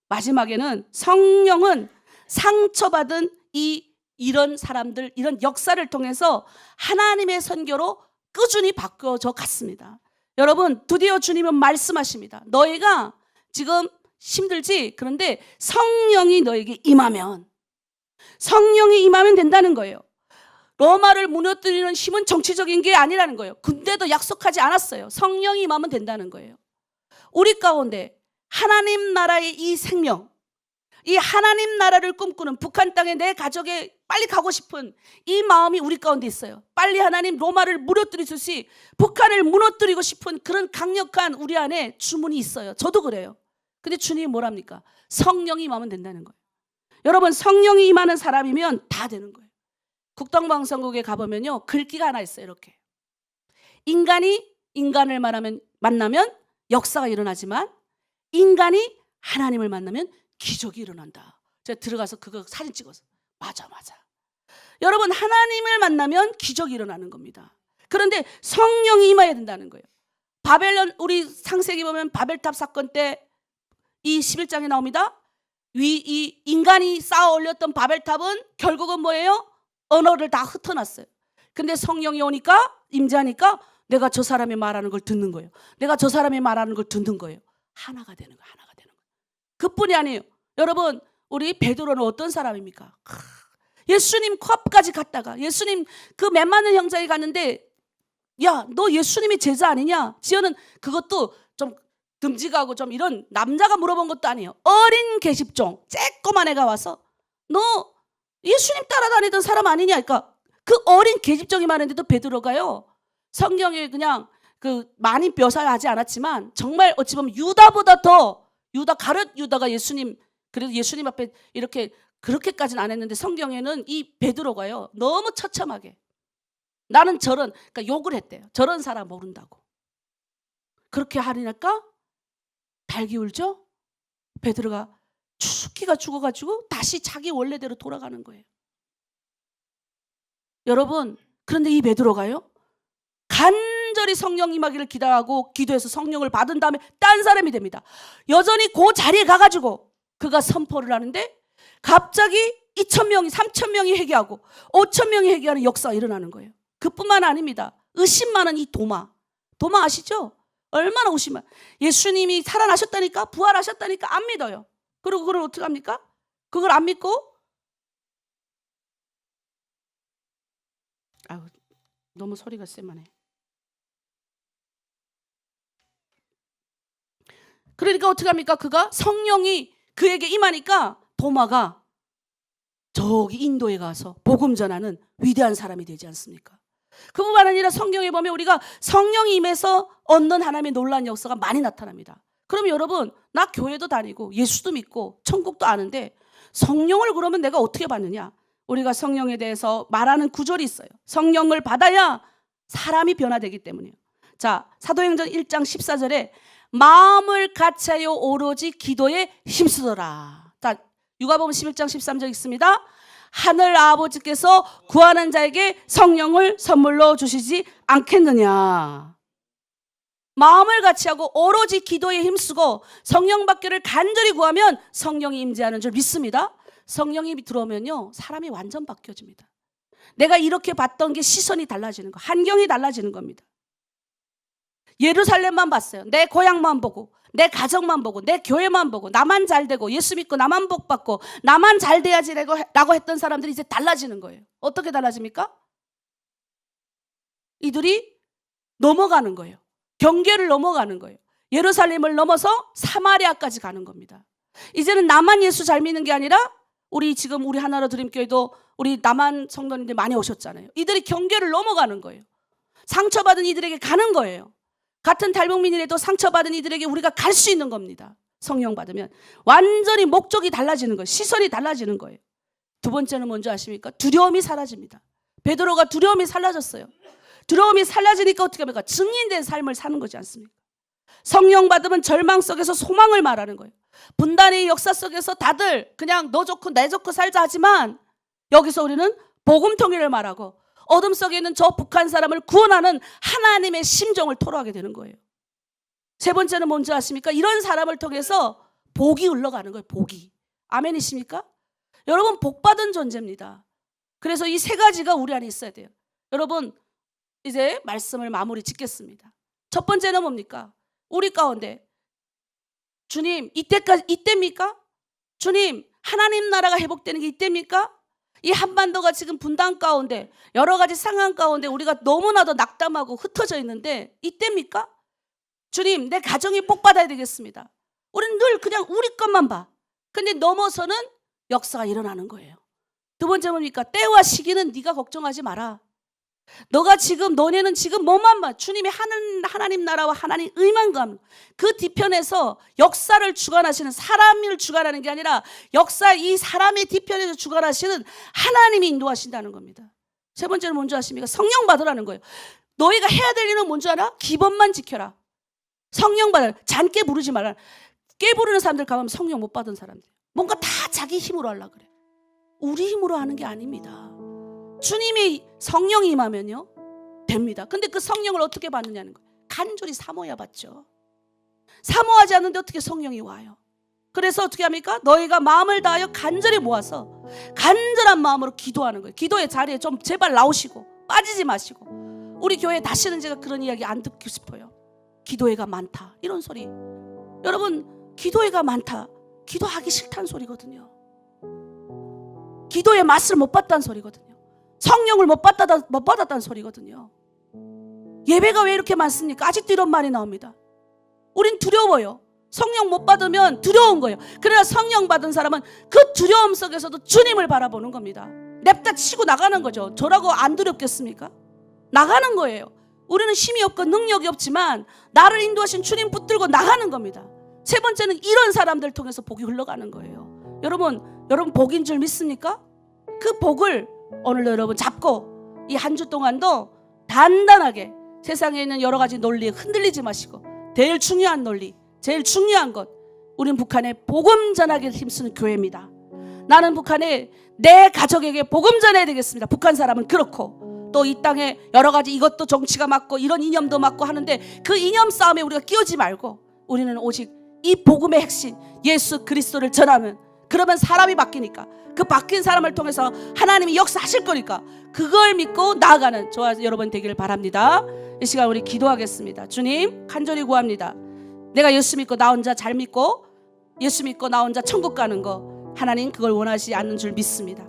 마지막에는 성령은 상처받은 이런 사람들 이런 역사를 통해서 하나님의 선교로 꾸준히 바꿔져 갔습니다. 여러분 드디어 주님은 말씀하십니다. 너희가 지금 힘들지? 그런데 성령이 너에게 임하면 된다는 거예요. 로마를 무너뜨리는 힘은 정치적인 게 아니라는 거예요. 군대도 약속하지 않았어요. 성령이 임하면 된다는 거예요. 우리 가운데 하나님 나라의 이 생명, 이 하나님 나라를 꿈꾸는 북한 땅에 내 가족에 빨리 가고 싶은 이 마음이 우리 가운데 있어요. 빨리 하나님 로마를 무너뜨리듯이 북한을 무너뜨리고 싶은 그런 강력한 우리 안에 주문이 있어요. 저도 그래요. 근데 주님이 뭐랍니까? 성령이 임하면 된다는 거예요. 여러분 성령이 임하는 사람이면 다 되는 거예요. 국동방송국에 가보면요 글귀가 하나 있어요. 이렇게 인간이 인간을 만나면 역사가 일어나지만 인간이 하나님을 만나면 기적이 일어난다. 제가 들어가서 그거 사진 찍어서 맞아. 여러분 하나님을 만나면 기적이 일어나는 겁니다. 그런데 성령이 임해야 된다는 거예요. 바벨론 우리 창세기 보면 바벨탑 사건 때 이 11장에 나옵니다. 이 인간이 쌓아 올렸던 바벨탑은 결국은 뭐예요? 언어를 다 흩어놨어요. 근데 성령이 오니까 임재하니까 내가 저 사람이 말하는 걸 듣는 거예요. 내가 저 사람이 말하는 걸 듣는 거예요. 하나가 되는 거예요. 그뿐이 아니에요. 여러분 우리 베드로는 어떤 사람입니까? 예수님 코앞까지 갔다가 예수님 그 맨 많은 형제에 갔는데 야 너 예수님의 제자 아니냐? 지어는 그것도 좀 듬직하고 좀 이런 남자가 물어본 것도 아니에요. 어린 계집종 쬐꼬만 애가 와서 너 예수님 따라다니던 사람 아니냐. 그러니까 그 어린 계집종이 많은데도 베드로가요. 성경에 그냥 그 많이 묘사하지 않았지만 정말 어찌 보면 유다보다 더 가룟 유다가 예수님, 그래도 예수님 앞에 이렇게 그렇게까지는 안 했는데 성경에는 이 베드로가요 너무 처참하게 나는 저런, 그러니까 욕을 했대요. 저런 사람 모른다고. 그렇게 하니까 달기 울죠. 베드로가 죽기가 죽어가지고 다시 자기 원래대로 돌아가는 거예요. 여러분, 그런데 이 베드로가요 간절히 성령 임하기를 기도하고 기도해서 성령을 받은 다음에 딴 사람이 됩니다. 여전히 그 자리에 가가지고 그가 선포를 하는데 갑자기 2,000명이 3,000명이 회개하고 5,000명이 회개하는 역사가 일어나는 거예요. 그뿐만 아닙니다. 의심 많은 이 도마 아시죠? 얼마나 의심 많아. 예수님이 살아나셨다니까, 부활하셨다니까 안 믿어요. 그리고 그걸 어떻게 합니까? 그걸 안 믿고 너무 소리가 세만해. 그러니까 어떻게 합니까? 그가 성령이 그에게 임하니까 도마가 저기 인도에 가서 복음 전하는 위대한 사람이 되지 않습니까? 그뿐만 아니라 성경에 보면 우리가 성령이 임해서 얻는 하나님의 놀라운 역사가 많이 나타납니다. 그럼 여러분, 나 교회도 다니고 예수도 믿고 천국도 아는데 성령을 그러면 내가 어떻게 받느냐? 우리가 성령에 대해서 말하는 구절이 있어요. 성령을 받아야 사람이 변화되기 때문이에요. 자, 사도행전 1장 14절에 마음을 같이하여 오로지 기도에 힘쓰더라. 자, 누가복음 11장 13절 있습니다. 하늘 아버지께서 구하는 자에게 성령을 선물로 주시지 않겠느냐. 마음을 같이하고 오로지 기도에 힘쓰고 성령 받기를 간절히 구하면 성령이 임재하는 줄 믿습니다. 성령이 들어오면요 사람이 완전 바뀌어집니다. 내가 이렇게 봤던 게 시선이 달라지는 거, 환경이 달라지는 겁니다. 예루살렘만 봤어요. 내 고향만 보고, 내 가정만 보고, 내 교회만 보고, 나만 잘 되고, 예수 믿고 나만 복 받고, 나만 잘 돼야지라고 했던 사람들이 이제 달라지는 거예요. 어떻게 달라집니까? 이들이 넘어가는 거예요. 경계를 넘어가는 거예요. 예루살렘을 넘어서 사마리아까지 가는 겁니다. 이제는 나만 예수 잘 믿는 게 아니라 우리 하나로 드림교회도 우리 남한 성도님들 많이 오셨잖아요. 이들이 경계를 넘어가는 거예요. 상처받은 이들에게 가는 거예요. 같은 탈북민이라도 상처받은 이들에게 우리가 갈 수 있는 겁니다. 성령 받으면 완전히 목적이 달라지는 거예요. 시선이 달라지는 거예요. 두 번째는 뭔지 아십니까? 두려움이 사라집니다. 베드로가 두려움이 사라졌어요. 두려움이 사라지니까 어떻게 합니까? 증인된 삶을 사는 거지 않습니까? 성령 받으면 절망 속에서 소망을 말하는 거예요. 분단의 역사 속에서 다들 그냥 너 좋고 내 좋고 살자 하지만 여기서 우리는 복음 통일을 말하고 어둠 속에 있는 저 북한 사람을 구원하는 하나님의 심정을 토로하게 되는 거예요. 세 번째는 뭔지 아십니까? 이런 사람을 통해서 복이 흘러가는 거예요. 복이. 아멘이십니까? 여러분, 복받은 존재입니다. 그래서 이 세 가지가 우리 안에 있어야 돼요. 여러분, 이제 말씀을 마무리 짓겠습니다. 첫 번째는 뭡니까? 우리 가운데 주님, 이때입니까? 주님, 하나님 나라가 회복되는 게 이때입니까? 이 한반도가 지금 분단 가운데 여러 가지 상황 가운데 우리가 너무나도 낙담하고 흩어져 있는데 이때입니까? 주님, 내 가정이 복받아야 되겠습니다. 우리는 늘 그냥 우리 것만 봐. 근데 넘어서는 역사가 일어나는 거예요. 두 번째 뭡니까? 때와 시기는 네가 걱정하지 마라. 너네는 지금 뭐만 봐. 주님의 하나님 나라와 하나님 의만 감. 그 뒤편에서 역사를 주관하시는, 사람을 주관하는 게 아니라 이 사람의 뒤편에서 주관하시는 하나님이 인도하신다는 겁니다. 세 번째는 뭔지 아십니까? 성령 받으라는 거예요. 너희가 해야 될 일은 뭔지 알아? 기본만 지켜라. 성령 받으라. 잔깨 부르지 마라. 깨 부르는 사람들 가면 성령 못 받은 사람들. 뭔가 다 자기 힘으로 하려고 그래. 우리 힘으로 하는 게 아닙니다. 주님이 성령이 임하면요 됩니다. 근데 그 성령을 어떻게 받느냐는 거예요. 간절히 사모해야 받죠. 사모하지 않는데 어떻게 성령이 와요. 그래서 어떻게 합니까? 너희가 마음을 다하여 간절히 모아서 간절한 마음으로 기도하는 거예요. 기도의 자리에 좀 제발 나오시고 빠지지 마시고. 우리 교회에 다시는 제가 그런 이야기 안 듣고 싶어요. 기도회가 많다 이런 소리. 여러분, 기도회가 많다, 기도하기 싫다는 소리거든요. 기도의 맛을 못 봤다는 소리거든요. 성령을 못 받았다는 소리거든요. 예배가 왜 이렇게 많습니까? 아직도 이런 말이 나옵니다. 우린 두려워요. 성령 못 받으면 두려운 거예요. 그러나 성령 받은 사람은 그 두려움 속에서도 주님을 바라보는 겁니다. 냅다 치고 나가는 거죠. 저라고 안 두렵겠습니까? 나가는 거예요. 우리는 힘이 없고 능력이 없지만 나를 인도하신 주님 붙들고 나가는 겁니다. 세 번째는 이런 사람들 통해서 복이 흘러가는 거예요. 여러분 복인 줄 믿습니까? 그 복을 오늘 여러분 잡고 이 한 주 동안도 단단하게 세상에 있는 여러 가지 논리에 흔들리지 마시고 제일 중요한 논리, 제일 중요한 것, 우린 북한에 복음 전하기를 힘쓰는 교회입니다. 나는 북한에 내 가족에게 복음 전해야 되겠습니다. 북한 사람은 그렇고 또 이 땅에 여러 가지 이것도 정치가 맞고 이런 이념도 맞고 하는데 그 이념 싸움에 우리가 끼어지 말고 우리는 오직 이 복음의 핵심 예수 그리스도를 전하면, 그러면 사람이 바뀌니까 그 바뀐 사람을 통해서 하나님이 역사하실 거니까 그걸 믿고 나아가는 저와 여러분 되기를 바랍니다. 이 시간 우리 기도하겠습니다. 주님 간절히 구합니다. 내가 예수 믿고 나 혼자 잘 믿고 예수 믿고 나 혼자 천국 가는 거 하나님 그걸 원하지 않는 줄 믿습니다.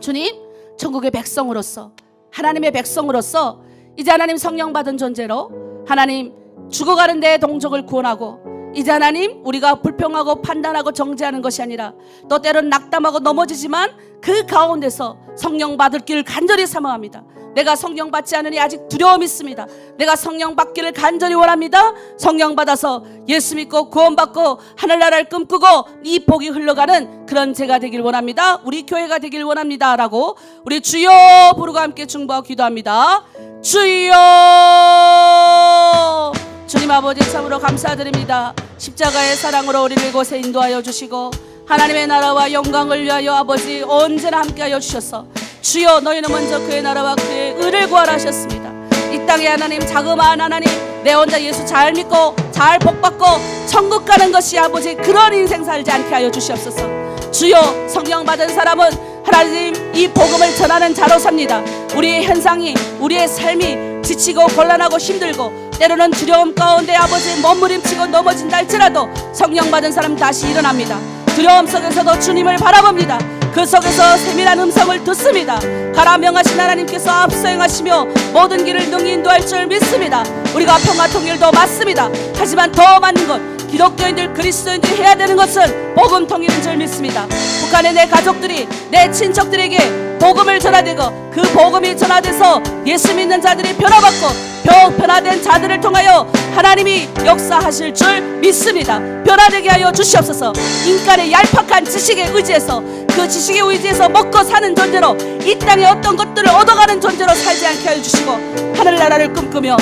주님 천국의 백성으로서 하나님의 백성으로서 이제 하나님 성령 받은 존재로 하나님 죽어가는 내 동족을 구원하고 이제 하나님 우리가 불평하고 판단하고 정죄하는 것이 아니라 또 때로는 낙담하고 넘어지지만 그 가운데서 성령 받을 길을 간절히 사모합니다. 내가 성령 받지 않으니 아직 두려움이 있습니다. 내가 성령 받기를 간절히 원합니다. 성령 받아서 예수 믿고 구원받고 하늘나라를 꿈꾸고 이 복이 흘러가는 그런 제가 되길 원합니다. 우리 교회가 되길 원합니다 라고 우리 주여 부르고 함께 중보하고 기도합니다. 주여, 주님 아버지 참으로 감사드립니다. 십자가의 사랑으로 우리를 이곳에 인도하여 주시고 하나님의 나라와 영광을 위하여 아버지 언제나 함께하여 주셔서 주여 너희는 먼저 그의 나라와 그의 의를 구하라 하셨습니다. 이 땅에 하나님 자그마한 하나님 내 혼자 예수 잘 믿고 잘 복받고 천국 가는 것이 아버지 그런 인생 살지 않게 하여 주시옵소서. 주여 성령 받은 사람은 하나님 이 복음을 전하는 자로 삽니다. 우리의 현상이 우리의 삶이 지치고 곤란하고 힘들고 때로는 두려움 가운데 아버지 몸부림치고 넘어진다 할지라도 성령 받은 사람 다시 일어납니다. 두려움 속에서도 주님을 바라봅니다. 그 속에서 세밀한 음성을 듣습니다. 가라 명하신 하나님께서 앞서 행하시며 모든 길을 능히 인도할 줄 믿습니다. 우리가 평화 통일도 맞습니다. 하지만 더 맞는 것 기독교인들 그리스도인들이 해야 되는 것은 복음 통일인 줄 믿습니다. 북한의 내 가족들이 내 친척들에게 복음을 전하되고 그 복음이 전하돼서 예수 믿는 자들이 변화받고 변화된 자들을 통하여 하나님이 역사하실 줄 믿습니다. 변화되게 하여 주시옵소서. 인간의 얄팍한 지식에 의지해서 그 지식에 의지해서 먹고 사는 존재로 이 땅에 어떤 것들을 얻어가는 존재로 살지 않게 하여 주시고 하늘나라를 꿈꾸며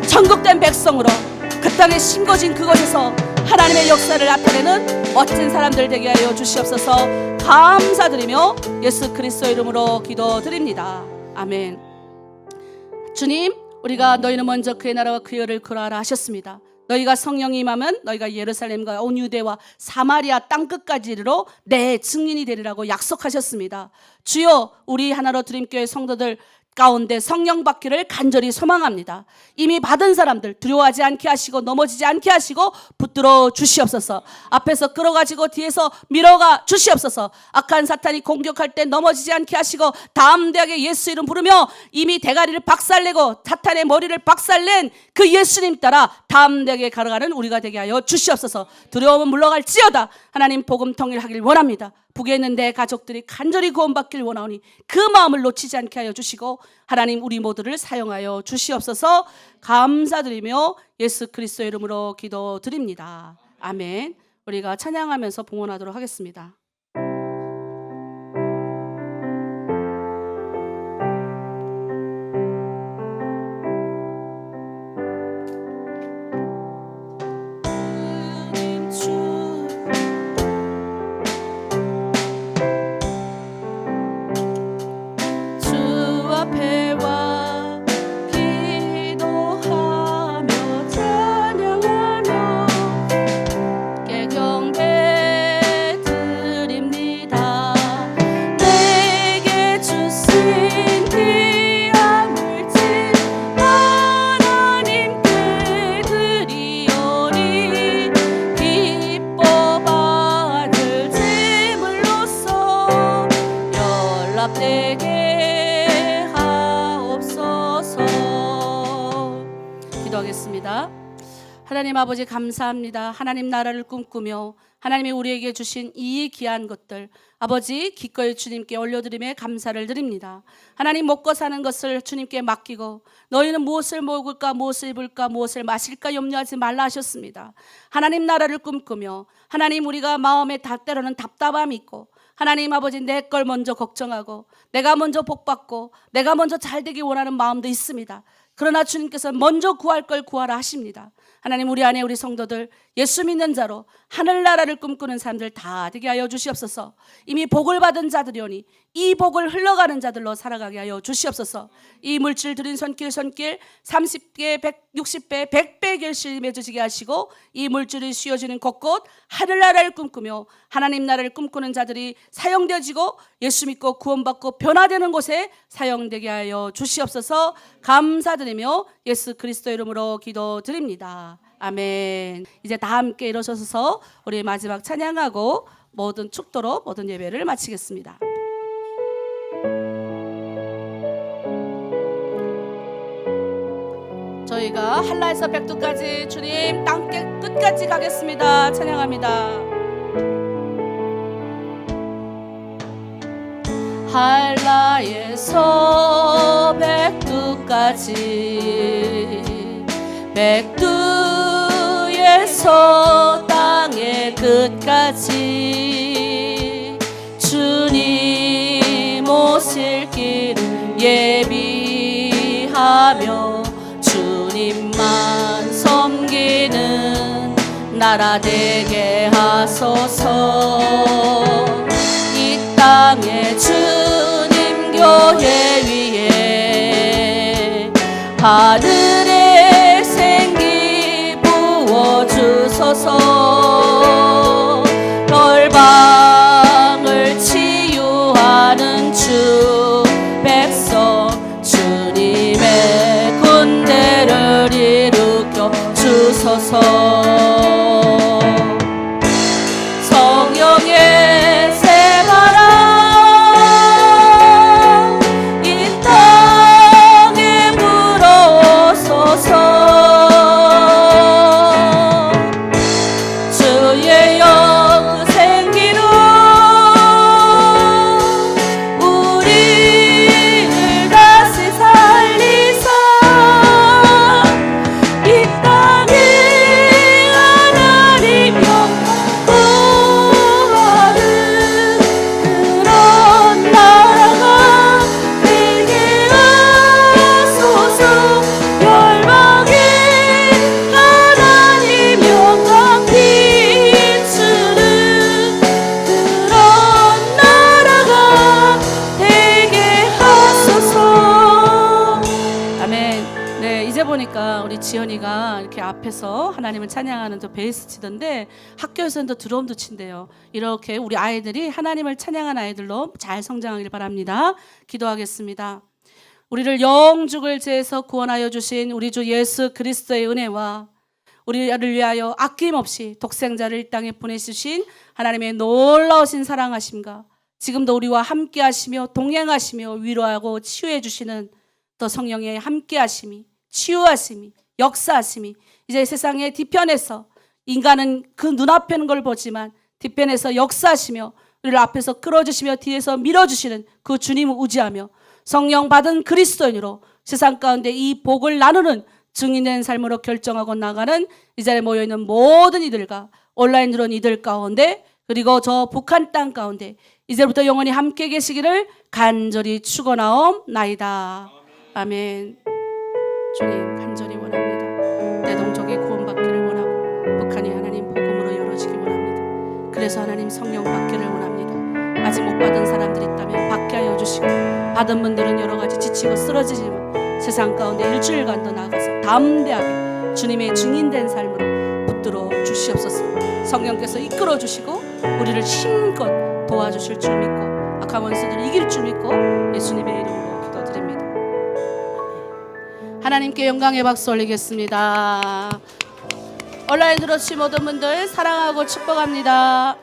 천국된 백성으로 그 땅에 심겨진 그곳에서 하나님의 역사를 나타내는 멋진 사람들 되게 하여 주시옵소서. 감사드리며 예수 그리스도 이름으로 기도드립니다. 아멘. 주님 우리가 너희는 먼저 그의 나라와 그의 의를 구하라 하셨습니다. 너희가 성령이 임하면 너희가 예루살렘과 온 유대와 사마리아 땅끝까지 이르러 내 증인이 되리라고 약속하셨습니다. 주여 우리 하나로 드림교회 성도들 가운데 성령 받기를 간절히 소망합니다. 이미 받은 사람들 두려워하지 않게 하시고 넘어지지 않게 하시고 붙들어 주시옵소서. 앞에서 끌어가지고 뒤에서 밀어가 주시옵소서. 악한 사탄이 공격할 때 넘어지지 않게 하시고 담대하게 예수 이름 부르며 이미 대가리를 박살내고 사탄의 머리를 박살낸 그 예수님 따라 담대하게 걸어가는 우리가 되게 하여 주시옵소서. 두려움은 물러갈지어다. 하나님 복음 통일하길 원합니다. 북에 있는 내 가족들이 간절히 구원받길 원하오니 그 마음을 놓치지 않게 하여 주시고 하나님 우리 모두를 사용하여 주시옵소서. 감사드리며 예수 그리스도의 이름으로 기도드립니다. 아멘. 우리가 찬양하면서 봉헌하도록 하겠습니다. 하나님 아버지 감사합니다. 하나님 나라를 꿈꾸며 하나님이 우리에게 주신 이 귀한 것들 아버지 기꺼이 주님께 올려드림에 감사를 드립니다. 하나님 먹고 사는 것을 주님께 맡기고 너희는 무엇을 먹을까 무엇을 입을까 무엇을 마실까 염려하지 말라 하셨습니다. 하나님 나라를 꿈꾸며 하나님 우리가 마음에 때로는 답답함이 있고 하나님 아버지 내 걸 먼저 걱정하고 내가 먼저 복받고 내가 먼저 잘되기 원하는 마음도 있습니다. 그러나 주님께서 먼저 구할 걸 구하라 하십니다. 하나님 우리 안에 우리 성도들 예수 믿는 자로 하늘나라를 꿈꾸는 사람들 다 되게 하여 주시옵소서. 이미 복을 받은 자들이오니 이 복을 흘러가는 자들로 살아가게 하여 주시옵소서. 이 물질 들인 손길 30배 160배 100배 결실 맺으시게 하시고 이 물질이 씌워지는 곳곳 하늘나라를 꿈꾸며 하나님 나라를 꿈꾸는 자들이 사용되어지고 예수 믿고 구원받고 변화되는 곳에 사용되게 하여 주시옵소서. 감사드리며 예수 그리스도 이름으로 기도드립니다. 아멘. 이제 다 함께 일어서서 우리 마지막 찬양하고 모든 축도로 모든 예배를 마치겠습니다. 저희가 한라에서 백두까지 주님 땅끝 끝까지 가겠습니다. 찬양합니다. 한라에서 백두까지 백두에서 땅의 끝까지 주님 오실 길을 예비하며 주님만 섬기는 나라 되게 하소서. 이 땅에 주님 교회 위에 하늘의 생기 부어주소서. 열방을 치유하는 주 백성 주님의 군대를 일으켜 주소서. 성령의 새바람 이 땅에 불어오소서. 주의 영 생기로 우리를 다시 살리사 이 땅에 하나님 영광 구하는 그런 나라가 되게 하소서. 열방에 하나님 영광 비추는 그런 나라가 되게 하소서. 아멘. 네, 이제 보니까 우리 지연이가 이렇게 앞에서 하나님을 찬양하는 저 베이스 치던데 학교에서는 또 드럼도 친대요. 이렇게 우리 아이들이 하나님을 찬양하는 아이들로 잘 성장하길 바랍니다. 기도하겠습니다. 우리를 영죽을 죄에서 구원하여 주신 우리 주 예수 그리스도의 은혜와 우리를 위하여 아낌없이 독생자를 이 땅에 보내주신 하나님의 놀라우신 사랑하심과 지금도 우리와 함께 하시며 동행하시며 위로하고 치유해 주시는 또 성령의 함께 하심이 치유하심이 역사하심이 이제 세상의 뒤편에서 인간은 그 눈앞에 있는 걸 보지만 뒤편에서 역사하시며 우리를 앞에서 끌어주시며 뒤에서 밀어주시는 그 주님을 의지하며 성령 받은 그리스도인으로 세상 가운데 이 복을 나누는 증인된 삶으로 결정하고 나가는 이 자리에 모여있는 모든 이들과 온라인으로 이들 가운데 그리고 저 북한 땅 가운데 이제부터 영원히 함께 계시기를 간절히 축원하옵나이다. 아멘. 주님 간절히 원합니다. 내 동족이 구원받기를 원하고 북한이 하나님 복음으로 열어지기 원합니다. 그래서 하나님 성령 받기를 원합니다. 아직 못 받은 사람들이 있다면 받게 하여 주시고 받은 분들은 여러 가지 지치고 쓰러지지만 세상 가운데 일주일간 더 나아가서 담대하게 주님의 증인된 삶으로 붙들어 주시옵소서. 성령께서 이끌어 주시고 우리를 힘껏 도와주실 줄 믿고 악한 원수들을 이길 줄 믿고 예수님의 이름으로 기도드립니다. 하나님께 영광의 박수 올리겠습니다. 온라인으로 오신 모든 분들 사랑하고 축복합니다.